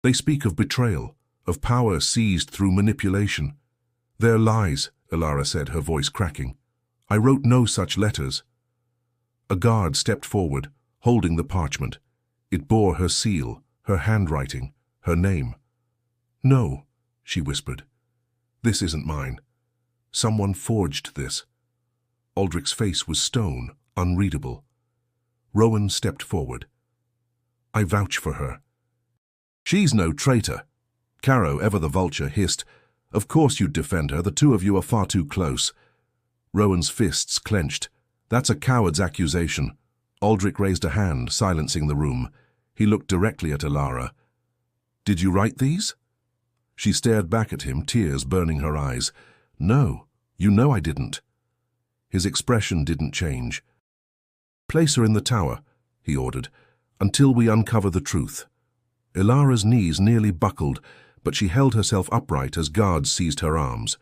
They speak of betrayal, of power seized through manipulation." "They're lies," Ilara said, her voice cracking. "I wrote no such letters." A guard stepped forward, holding the parchment. It bore her seal, her handwriting, her name. "No," she whispered. "This isn't mine. Someone forged this." Aldrich's face was stone, unreadable. Rowan stepped forward. "I vouch for her." "She's no traitor." Caro, ever the vulture, hissed. "Of course you'd defend her. The two of you are far too close." Rowan's fists clenched. "That's a coward's accusation." Aldrich raised a hand, silencing the room. He looked directly at Ilara. "Did you write these?" She stared back at him, tears burning her eyes. "No, you know I didn't." His expression didn't change. "Place her in the tower," he ordered, "until we uncover the truth." Ilara's knees nearly buckled, but she held herself upright as guards seized her arms.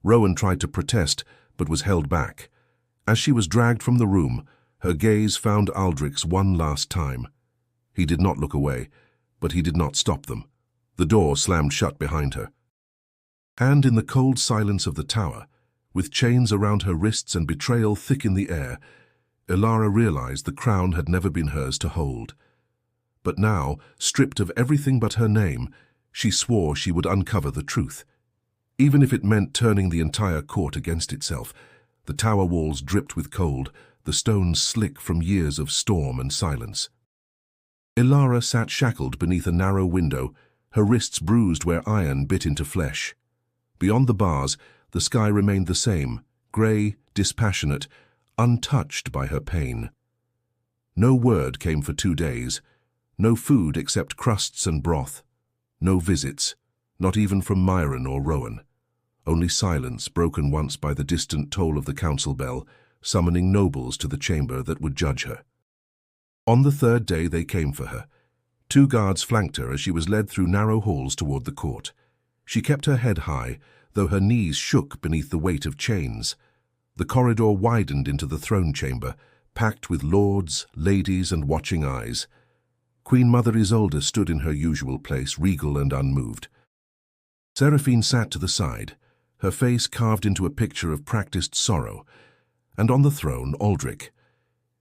Rowan tried to protest, but was held back. As she was dragged from the room, her gaze found Aldrich's one last time. He did not look away, but he did not stop them. The door slammed shut behind her. And in the cold silence of the tower, with chains around her wrists and betrayal thick in the air, Ilara realized the crown had never been hers to hold. But now, stripped of everything but her name, she swore she would uncover the truth. Even if it meant turning the entire court against itself. The tower walls dripped with cold, the stones slick from years of storm and silence. Ilara sat shackled beneath a narrow window, her wrists bruised where iron bit into flesh. Beyond the bars, the sky remained the same, grey, dispassionate, untouched by her pain. No word came for 2 days, no food except crusts and broth, no visits, not even from Myron or Rowan. Only silence, broken once by the distant toll of the council bell, summoning nobles to the chamber that would judge her. On the 3rd day they came for her. 2 guards flanked her as she was led through narrow halls toward the court. She kept her head high, though her knees shook beneath the weight of chains. The corridor widened into the throne chamber, packed with lords, ladies, and watching eyes. Queen Mother Isolde stood in her usual place, regal and unmoved. Seraphine sat to the side, her face carved into a picture of practiced sorrow, and on the throne, Aldrich.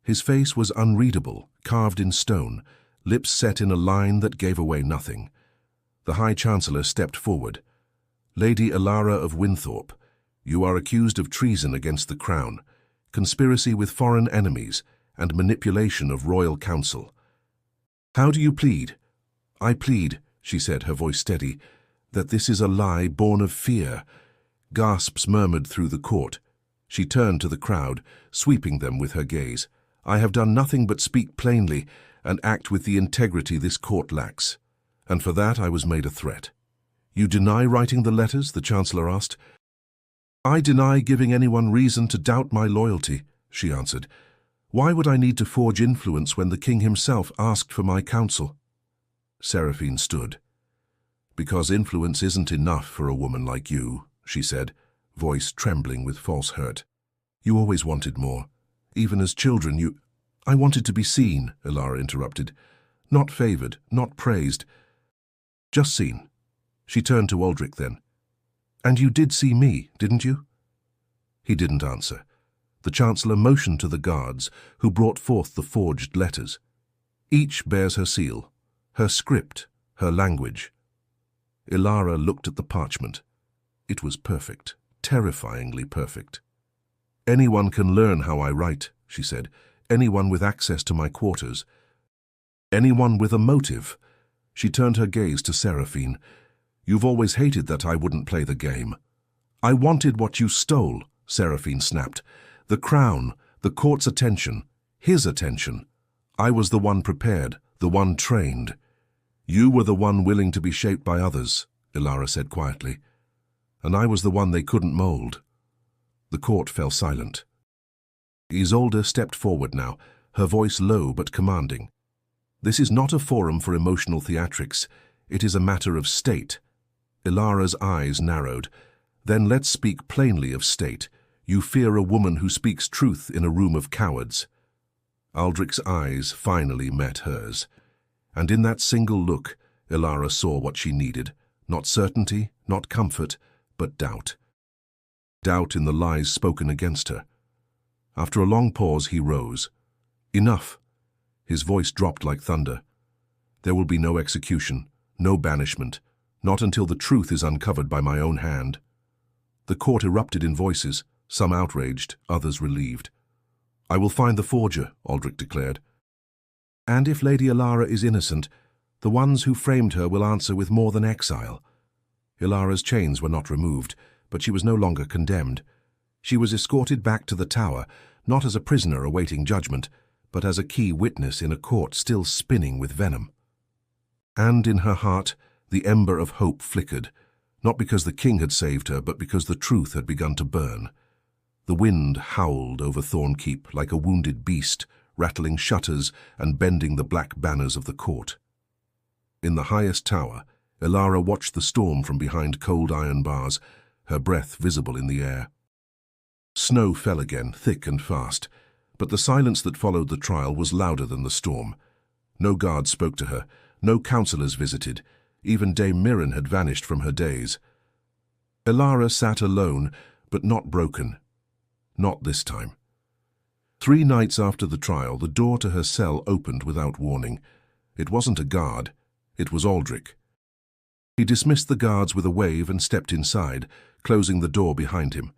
His face was unreadable, carved in stone, lips set in a line that gave away nothing. The High Chancellor stepped forward. "Lady Alara of Winthorpe, you are accused of treason against the crown, conspiracy with foreign enemies, and manipulation of royal council. How do you plead?" "I plead," she said, her voice steady, "that this is a lie born of fear." Gasps murmured through the court. She turned to the crowd, sweeping them with her gaze. "I have done nothing but speak plainly and act with the integrity this court lacks. And for that I was made a threat." "You deny writing the letters?" the Chancellor asked. "I deny giving anyone reason to doubt my loyalty," she answered. "Why would I need to forge influence when the king himself asked for my counsel?" Seraphine stood. "Because influence isn't enough for a woman like you," she said, voice trembling with false hurt. "You always wanted more. Even as children you—" "I wanted to be seen," Alara interrupted. "Not favored, not praised. Just seen." She turned to Aldrich then. "And you did see me, didn't you?" He didn't answer. The Chancellor motioned to the guards, who brought forth the forged letters. Each bears her seal, her script, her language. Alara looked at the parchment. It was perfect, terrifyingly perfect. "Anyone can learn how I write," she said. "Anyone with access to my quarters. Anyone with a motive." She turned her gaze to Seraphine. "You've always hated that I wouldn't play the game." "I wanted what you stole," Seraphine snapped. "The crown, the court's attention, his attention. I was the one prepared, the one trained." "You were the one willing to be shaped by others," Alara said quietly. "And I was the one they couldn't mold." The court fell silent. Isolde stepped forward now, her voice low but commanding. "This is not a forum for emotional theatrics. It is a matter of state." Ilara's eyes narrowed. "Then let's speak plainly of state. You fear a woman who speaks truth in a room of cowards." Aldrich's eyes finally met hers. And in that single look, Alara saw what she needed. Not certainty, not comfort, but doubt. Doubt in the lies spoken against her. After a long pause, he rose. "Enough." His voice dropped like thunder. "There will be no execution, no banishment, not until the truth is uncovered by my own hand." The court erupted in voices, some outraged, others relieved. "I will find the forger," Aldrich declared. "And if Lady Alara is innocent, the ones who framed her will answer with more than exile." Ilara's chains were not removed, but she was no longer condemned. She was escorted back to the tower, not as a prisoner awaiting judgment, but as a key witness in a court still spinning with venom. And in her heart, the ember of hope flickered, not because the king had saved her, but because the truth had begun to burn. The wind howled over Thornkeep like a wounded beast, rattling shutters and bending the black banners of the court. In the highest tower, Alara watched the storm from behind cold iron bars, her breath visible in the air. Snow fell again, thick and fast, but the silence that followed the trial was louder than the storm. No guards spoke to her, no councillors visited, even Dame Mirren had vanished from her days. Alara sat alone, but not broken. Not this time. 3 nights after the trial, the door to her cell opened without warning. It wasn't a guard, it was Aldrich. He dismissed the guards with a wave and stepped inside, closing the door behind him.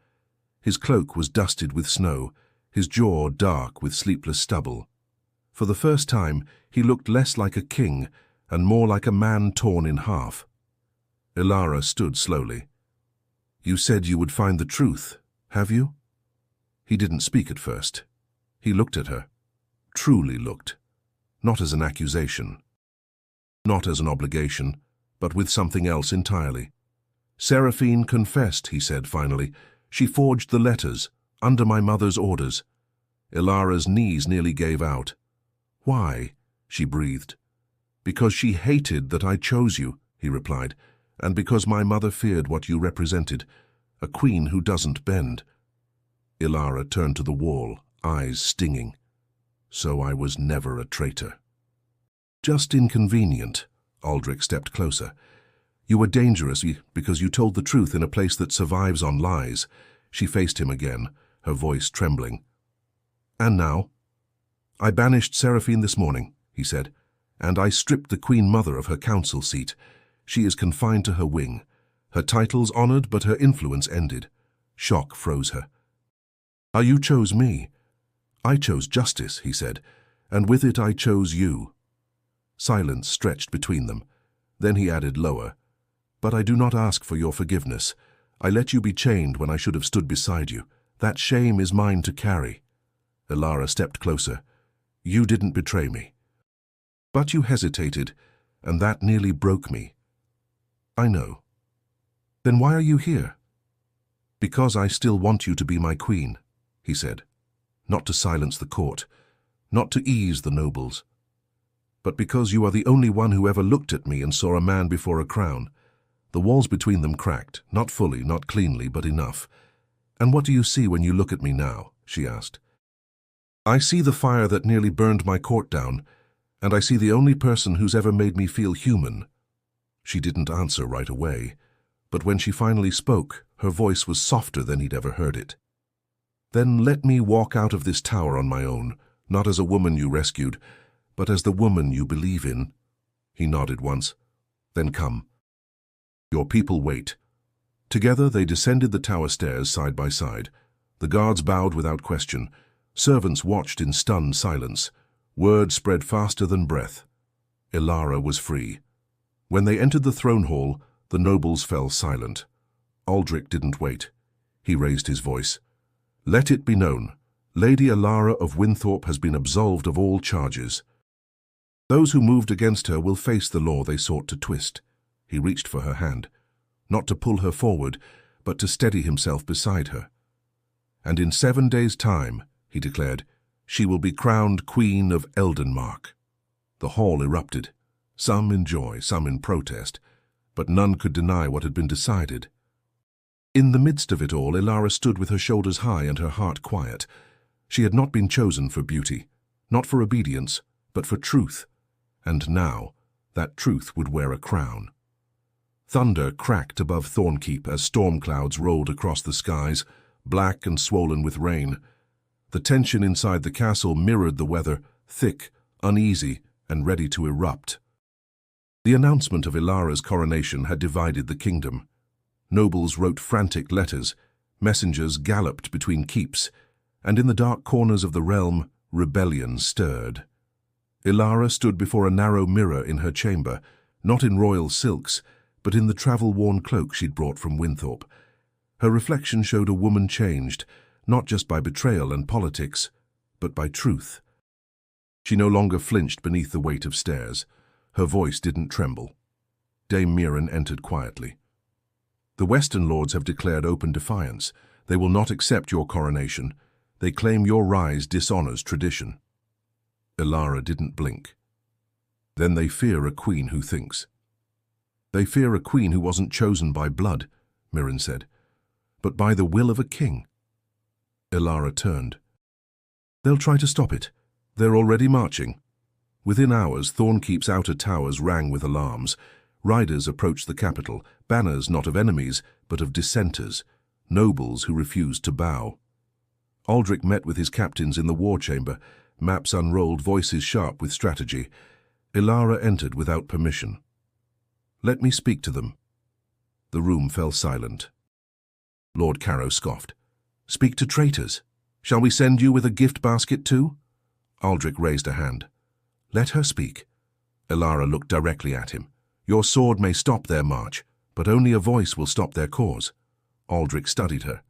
His cloak was dusted with snow, his jaw dark with sleepless stubble. For the first time, he looked less like a king and more like a man torn in half. Alara stood slowly. "You said you would find the truth, have you?" He didn't speak at first. He looked at her. Truly looked. Not as an accusation. Not as an obligation, but with something else entirely. "Seraphine confessed," he said finally. "She forged the letters, under my mother's orders." Ilara's knees nearly gave out. "Why?" she breathed. "Because she hated that I chose you," he replied, "and because my mother feared what you represented, a queen who doesn't bend." Alara turned to the wall, eyes stinging. "So I was never a traitor." Just inconvenient. Aldrich stepped closer. You were dangerous because you told the truth in a place that survives on lies. She faced him again, her voice trembling. And now? I banished Seraphine this morning, he said, and I stripped the Queen Mother of her council seat. She is confined to her wing. Her titles honored, but her influence ended. Shock froze her. You chose me. I chose justice, he said, and with it I chose you. Silence stretched between them. Then he added lower, But I do not ask for your forgiveness. I let you be chained when I should have stood beside you. That shame is mine to carry. Elara stepped closer. You didn't betray me. But you hesitated, and that nearly broke me. I know. Then why are you here? Because I still want you to be my queen, he said. Not to silence the court, not to ease the nobles, but because you are the only one who ever looked at me and saw a man before a crown. The walls between them cracked, not fully, not cleanly, but enough. And what do you see when you look at me now? She asked. I see the fire that nearly burned my court down, and I see the only person who's ever made me feel human. She didn't answer right away, but when she finally spoke, her voice was softer than he'd ever heard it. Then let me walk out of this tower on my own, not as a woman you rescued, but as the woman you believe in. He nodded once. Then come. Your people wait. Together they descended the tower stairs side by side. The guards bowed without question. Servants watched in stunned silence. Word spread faster than breath. Elara was free. When they entered the throne hall, the nobles fell silent. Aldrich didn't wait. He raised his voice. Let it be known, Lady Elara of Winthorpe has been absolved of all charges. Those who moved against her will face the law they sought to twist. He reached for her hand, not to pull her forward, but to steady himself beside her. And in 7 days' time, he declared, she will be crowned Queen of Eldenmark. The hall erupted, some in joy, some in protest, but none could deny what had been decided. In the midst of it all, Elara stood with her shoulders high and her heart quiet. She had not been chosen for beauty, not for obedience, but for truth, and now that truth would wear a crown. Thunder cracked above Thornkeep as storm clouds rolled across the skies, black and swollen with rain. The tension inside the castle mirrored the weather, thick, uneasy, and ready to erupt. The announcement of Elara's coronation had divided the kingdom. Nobles wrote frantic letters, messengers galloped between keeps, and in the dark corners of the realm, rebellion stirred. Elara stood before a narrow mirror in her chamber, not in royal silks, but in the travel-worn cloak she'd brought from Winthorpe. Her reflection showed a woman changed, not just by betrayal and politics, but by truth. She no longer flinched beneath the weight of stares. Her voice didn't tremble. Dame Mirren entered quietly. The Western Lords have declared open defiance. They will not accept your coronation. They claim your rise dishonors tradition. Elara didn't blink. Then they fear a queen who thinks. They fear a queen who wasn't chosen by blood, Mirren said, but by the will of a king. Elara turned. They'll try to stop it. They're already marching. Within hours, Thornkeep's outer towers rang with alarms. Riders approached the capital, banners not of enemies, but of dissenters, nobles who refused to bow. Aldrich met with his captains in the war chamber, maps unrolled, voices sharp with strategy. Elara entered without permission. Let me speak to them. The room fell silent. Lord Carrow scoffed. Speak to traitors. Shall we send you with a gift basket too? Aldrich raised a hand. Let her speak. Elara looked directly at him. Your sword may stop their march, but only a voice will stop their cause. Aldrich studied her.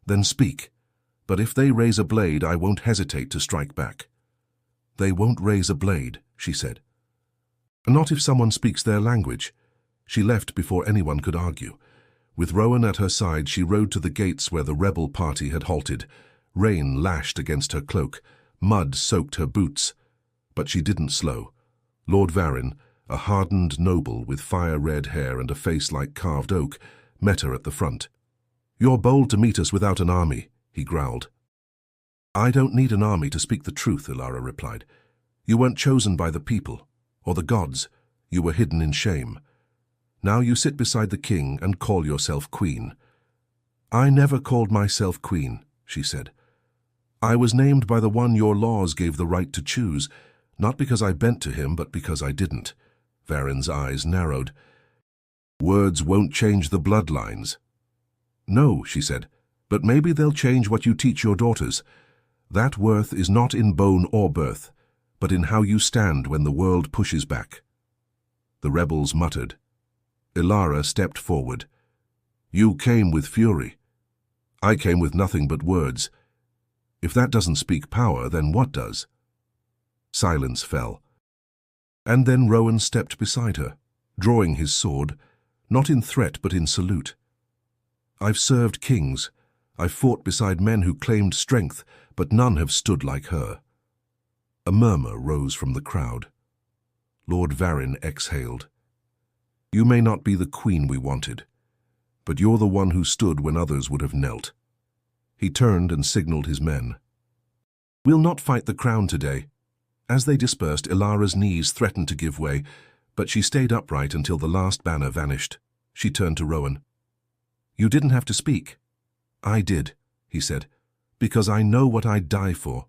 Then speak. But if they raise a blade, I won't hesitate to strike back. They won't raise a blade, she said. Not if someone speaks their language. She left before anyone could argue. With Rowan at her side, she rode to the gates where the rebel party had halted. Rain lashed against her cloak. Mud soaked her boots. But she didn't slow. Lord Varin, a hardened noble with fire-red hair and a face like carved oak, met her at the front. You're bold to meet us without an army, he growled. I don't need an army to speak the truth, Elara replied. You weren't chosen by the people, or the gods. You were hidden in shame. Now you sit beside the king and call yourself queen." "I never called myself queen," she said. "I was named by the one your laws gave the right to choose, not because I bent to him, but because I didn't." Varen's eyes narrowed. "Words won't change the bloodlines." "No," she said, "but maybe they'll change what you teach your daughters. That worth is not in bone or birth, but in how you stand when the world pushes back." The rebels muttered. Ilara stepped forward. "You came with fury. I came with nothing but words. If that doesn't speak power, then what does?" Silence fell. And then Rowan stepped beside her, drawing his sword, not in threat but in salute. "I've served kings. I've fought beside men who claimed strength, but none have stood like her." A murmur rose from the crowd. Lord Varen exhaled. "You may not be the queen we wanted, but you're the one who stood when others would have knelt." He turned and signaled his men. "We'll not fight the crown today." As they dispersed, Ilara's knees threatened to give way, but she stayed upright until the last banner vanished. She turned to Rowan. "You didn't have to speak." "I did," he said, "because I know what I'd die for."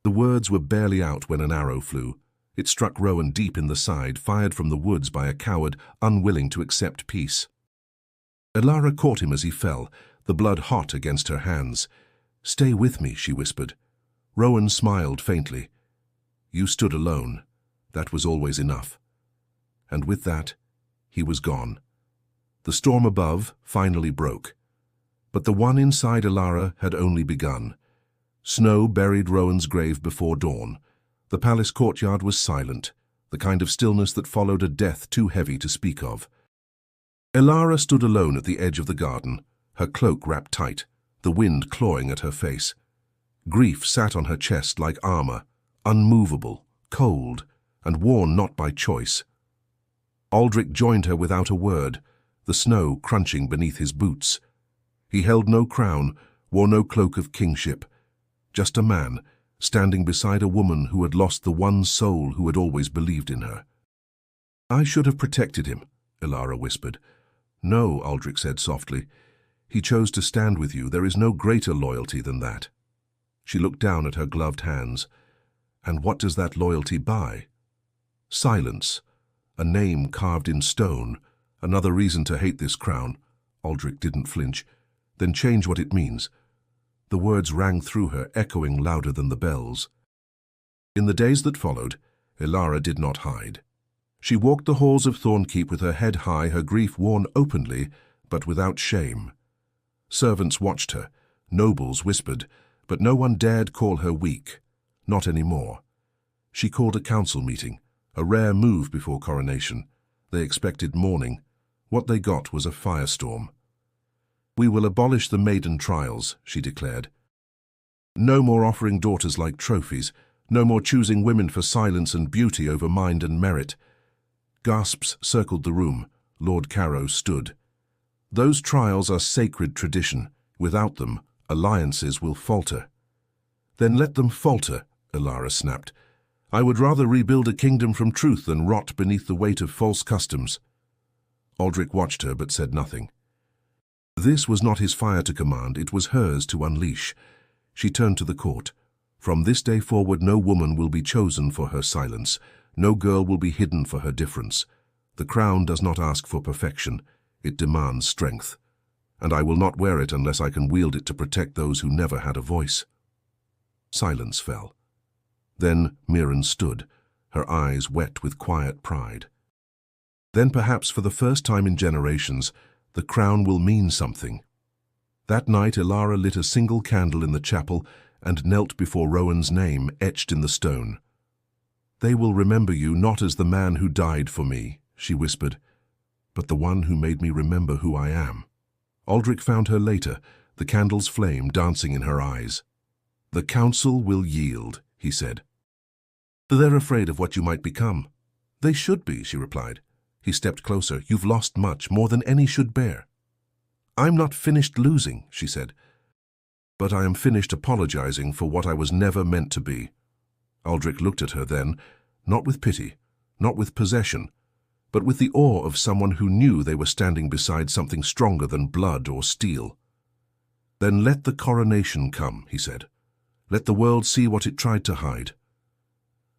The words were barely out when an arrow flew. It struck Rowan deep in the side, fired from the woods by a coward unwilling to accept peace. Ilara caught him as he fell, the blood hot against her hands. "Stay with me," she whispered. Rowan smiled faintly. "You stood alone. That was always enough." And with that, he was gone. The storm above finally broke. But the one inside Ilara had only begun. Snow buried Rowan's grave before dawn. The palace courtyard was silent, the kind of stillness that followed a death too heavy to speak of. Ilara stood alone at the edge of the garden, her cloak wrapped tight, the wind clawing at her face. Grief sat on her chest like armor, unmovable, cold, and worn not by choice. Aldrich joined her without a word, the snow crunching beneath his boots. He held no crown, wore no cloak of kingship, just a man, standing beside a woman who had lost the one soul who had always believed in her. "I should have protected him," Ilara whispered. "No," Aldrich said softly. "He chose to stand with you. There is no greater loyalty than that." She looked down at her gloved hands. "And what does that loyalty buy?" "Silence. A name carved in stone. Another reason to hate this crown." Aldrich didn't flinch. "Then change what it means." The words rang through her, echoing louder than the bells. In the days that followed, Ilara did not hide. She walked the halls of Thornkeep with her head high, her grief worn openly, but without shame. Servants watched her, nobles whispered, but no one dared call her weak. Not anymore. She called a council meeting, a rare move before coronation. They expected mourning. What they got was a firestorm. "We will abolish the maiden trials," she declared. "No more offering daughters like trophies, no more choosing women for silence and beauty over mind and merit." Gasps circled the room. Lord Carrow stood. "Those trials are sacred tradition. Without them, alliances will falter." "Then let them falter," Ilara snapped. "I would rather rebuild a kingdom from truth than rot beneath the weight of false customs." Aldrich watched her but said nothing. This was not his fire to command, it was hers to unleash. She turned to the court. "From this day forward, no woman will be chosen for her silence. No girl will be hidden for her difference. The crown does not ask for perfection. It demands strength. And I will not wear it unless I can wield it to protect those who never had a voice." Silence fell. Then Mirren stood, her eyes wet with quiet pride. Then perhaps for the first time in generations, the crown will mean something. That night Ilara lit a single candle in the chapel and knelt before Rowan's name etched in the stone. "They will remember you not as the man who died for me," she whispered, "but the one who made me remember who I am." Aldrich found her later, the candle's flame dancing in her eyes. "The council will yield," he said. "They're afraid of what you might become." "They should be," she replied. He stepped closer. "You've lost much, more than any should bear." "I'm not finished losing," she said. "But I am finished apologizing for what I was never meant to be." Aldrich looked at her then, not with pity, not with possession, but with the awe of someone who knew they were standing beside something stronger than blood or steel. "Then let the coronation come," he said. "Let the world see what it tried to hide."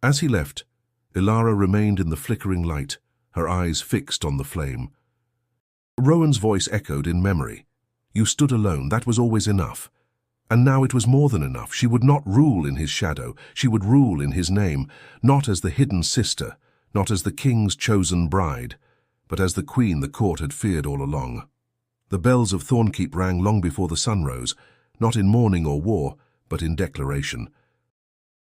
As he left, Ilara remained in the flickering light, her eyes fixed on the flame. Rowan's voice echoed in memory. "You stood alone, that was always enough." And now it was more than enough. She would not rule in his shadow, she would rule in his name, not as the hidden sister, not as the king's chosen bride, but as the queen the court had feared all along. The bells of Thornkeep rang long before the sun rose, not in mourning or war, but in declaration.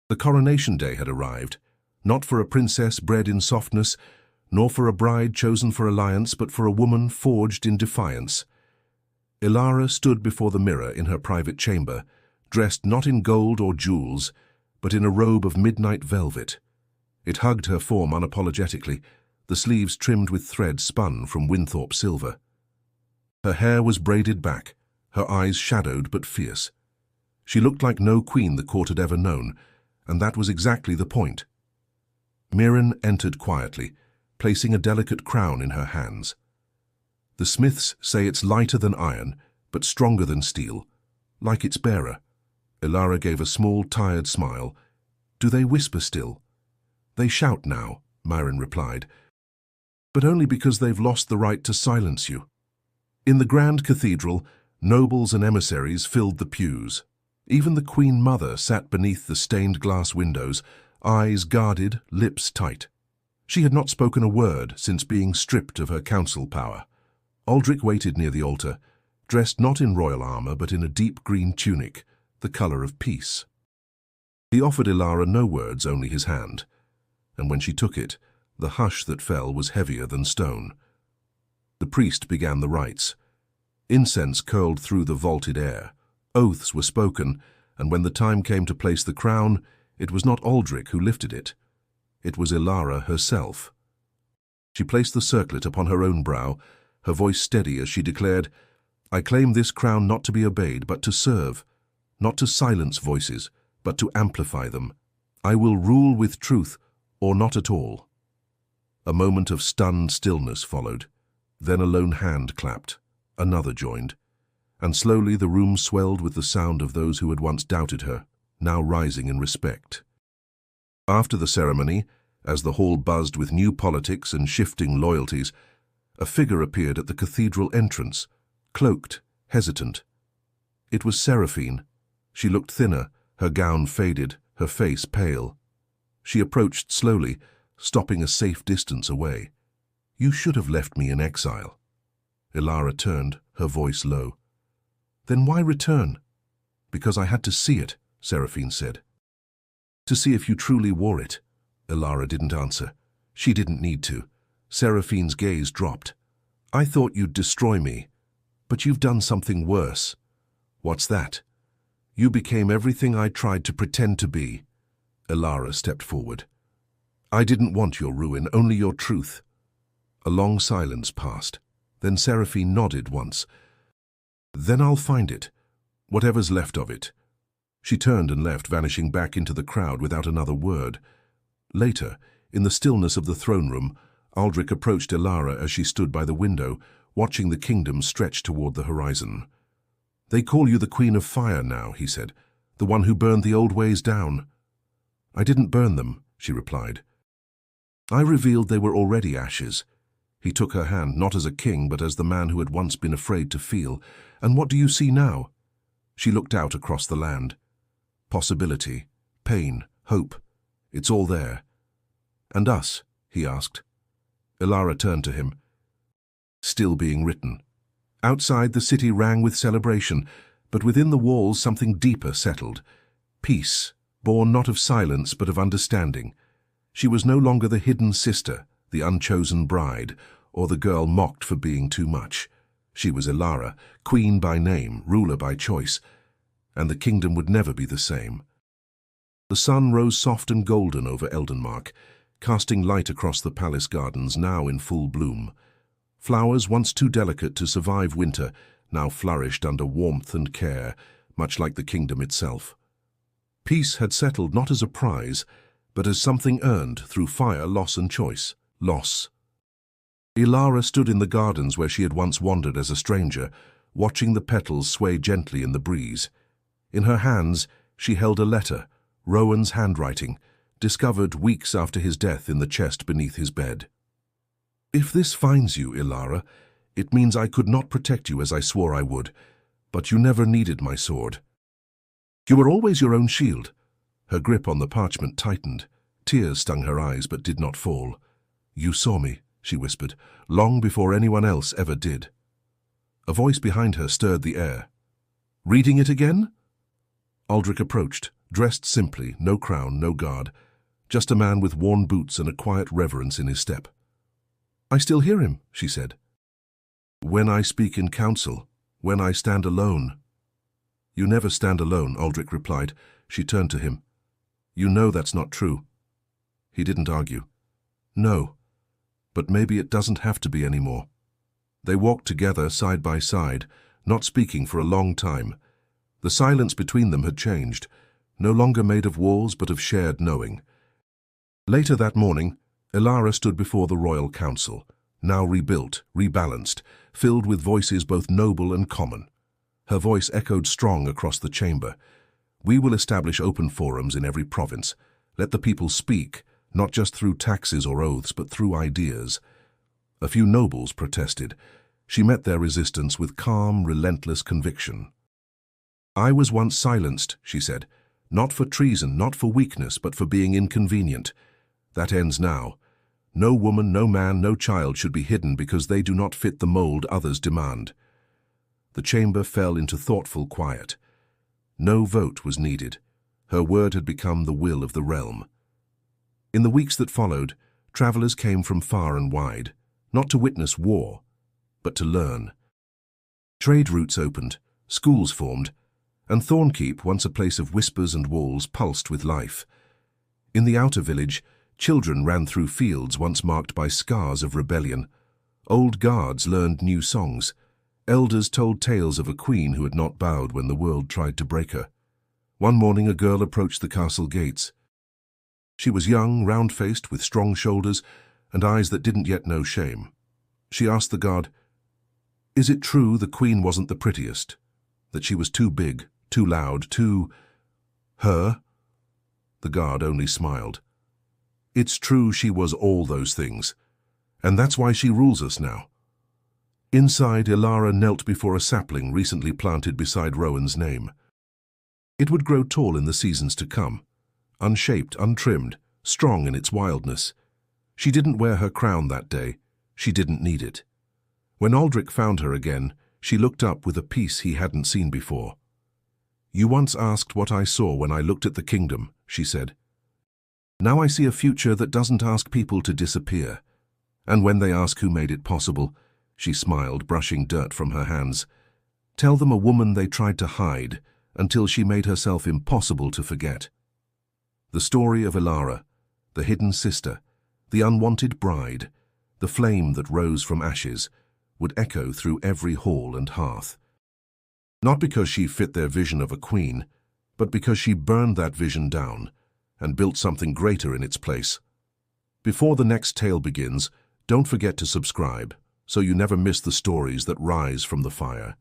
The coronation day had arrived, not for a princess bred in softness, nor for a bride chosen for alliance, but for a woman forged in defiance. Ilara stood before the mirror in her private chamber, dressed not in gold or jewels, but in a robe of midnight velvet. It hugged her form unapologetically, the sleeves trimmed with thread spun from Winthorpe silver. Her hair was braided back, her eyes shadowed but fierce. She looked like no queen the court had ever known, and that was exactly the point. Mirren entered quietly, placing a delicate crown in her hands. "The smiths say it's lighter than iron, but stronger than steel, like its bearer." Ilara gave a small, tired smile. "Do they whisper still?" "They shout now," Mirren replied, "but only because they've lost the right to silence you." In the grand cathedral, nobles and emissaries filled the pews. Even the Queen Mother sat beneath the stained glass windows, eyes guarded, lips tight. She had not spoken a word since being stripped of her council power. Aldrich waited near the altar, dressed not in royal armor but in a deep green tunic, the color of peace. He offered Ilara no words, only his hand, and when she took it, the hush that fell was heavier than stone. The priest began the rites. Incense curled through the vaulted air. Oaths were spoken, and when the time came to place the crown, it was not Aldrich who lifted it. It was Ilara herself. She placed the circlet upon her own brow, her voice steady as she declared, "I claim this crown not to be obeyed, but to serve, not to silence voices, but to amplify them. I will rule with truth, or not at all." A moment of stunned stillness followed. Then a lone hand clapped, another joined, and slowly the room swelled with the sound of those who had once doubted her, now rising in respect. After the ceremony, as the hall buzzed with new politics and shifting loyalties, a figure appeared at the cathedral entrance, cloaked, hesitant. It was Seraphine. She looked thinner, her gown faded, her face pale. She approached slowly, stopping a safe distance away. "You should have left me in exile." Ilara turned, her voice low. "Then why return?" "Because I had to see it," Seraphine said. "To see if you truly wore it." Ilara didn't answer. She didn't need to. Seraphine's gaze dropped. "I thought you'd destroy me, but you've done something worse." "What's that?" "You became everything I tried to pretend to be." Ilara stepped forward. "I didn't want your ruin, only your truth." A long silence passed. Then Seraphine nodded once. "Then I'll find it, whatever's left of it." She turned and left, vanishing back into the crowd without another word. Later, in the stillness of the throne room, Aldrich approached Ilara as she stood by the window, watching the kingdom stretch toward the horizon. "They call you the Queen of Fire now," he said, "the one who burned the old ways down." "I didn't burn them," she replied. "I revealed they were already ashes." He took her hand, not as a king, but as the man who had once been afraid to feel. "And what do you see now?" She looked out across the land. "Possibility, pain, hope. It's all there." "And us?" he asked. Ilara turned to him. "Still being written." Outside, the city rang with celebration, but within the walls something deeper settled. Peace, born not of silence but of understanding. She was no longer the hidden sister, the unchosen bride, or the girl mocked for being too much. She was Ilara, queen by name, ruler by choice, and the kingdom would never be the same. The sun rose soft and golden over Eldenmark, casting light across the palace gardens, now in full bloom. Flowers, once too delicate to survive winter, now flourished under warmth and care, much like the kingdom itself. Peace had settled not as a prize, but as something earned through fire, loss and choice. Loss. Ilara stood in the gardens where she had once wandered as a stranger, watching the petals sway gently in the breeze. In her hands, she held a letter, Rowan's handwriting, discovered weeks after his death in the chest beneath his bed. "If this finds you, Ilara, it means I could not protect you as I swore I would, but you never needed my sword. You were always your own shield." Her grip on the parchment tightened. Tears stung her eyes but did not fall. "You saw me," she whispered, "long before anyone else ever did." A voice behind her stirred the air. "Reading it again?" Aldrich approached, dressed simply, no crown, no guard, just a man with worn boots and a quiet reverence in his step. "I still hear him," she said. "When I speak in council, when I stand alone." "You never stand alone," Aldrich replied. She turned to him. "You know that's not true." He didn't argue. "No, but maybe it doesn't have to be anymore." They walked together side by side, not speaking for a long time. The silence between them had changed, no longer made of walls but of shared knowing. Later that morning, Ilara stood before the royal council, now rebuilt, rebalanced, filled with voices both noble and common. Her voice echoed strong across the chamber. "We will establish open forums in every province. Let the people speak, not just through taxes or oaths, but through ideas." A few nobles protested. She met their resistance with calm, relentless conviction. "I was once silenced," she said, "not for treason, not for weakness, but for being inconvenient. That ends now. No woman, no man, no child should be hidden because they do not fit the mold others demand." The chamber fell into thoughtful quiet. No vote was needed. Her word had become the will of the realm. In the weeks that followed, travelers came from far and wide, not to witness war, but to learn. Trade routes opened, schools formed, and Thornkeep, once a place of whispers and walls, pulsed with life. In the outer village, children ran through fields once marked by scars of rebellion. Old guards learned new songs. Elders told tales of a queen who had not bowed when the world tried to break her. One morning a girl approached the castle gates. She was young, round-faced, with strong shoulders and eyes that didn't yet know shame. She asked the guard, "Is it true the queen wasn't the prettiest? That she was too big, too loud, too... her?" The guard only smiled. "It's true she was all those things, and that's why she rules us now." Inside, Ilara knelt before a sapling recently planted beside Rowan's name. It would grow tall in the seasons to come, unshaped, untrimmed, strong in its wildness. She didn't wear her crown that day. She didn't need it. When Aldrich found her again, she looked up with a peace he hadn't seen before. "You once asked what I saw when I looked at the kingdom," she said. "Now I see a future that doesn't ask people to disappear. And when they ask who made it possible," she smiled, brushing dirt from her hands, "tell them a woman they tried to hide until she made herself impossible to forget." The story of Ilara, the hidden sister, the unwanted bride, the flame that rose from ashes, would echo through every hall and hearth. Not because she fit their vision of a queen, but because she burned that vision down and built something greater in its place. Before the next tale begins, don't forget to subscribe so you never miss the stories that rise from the fire.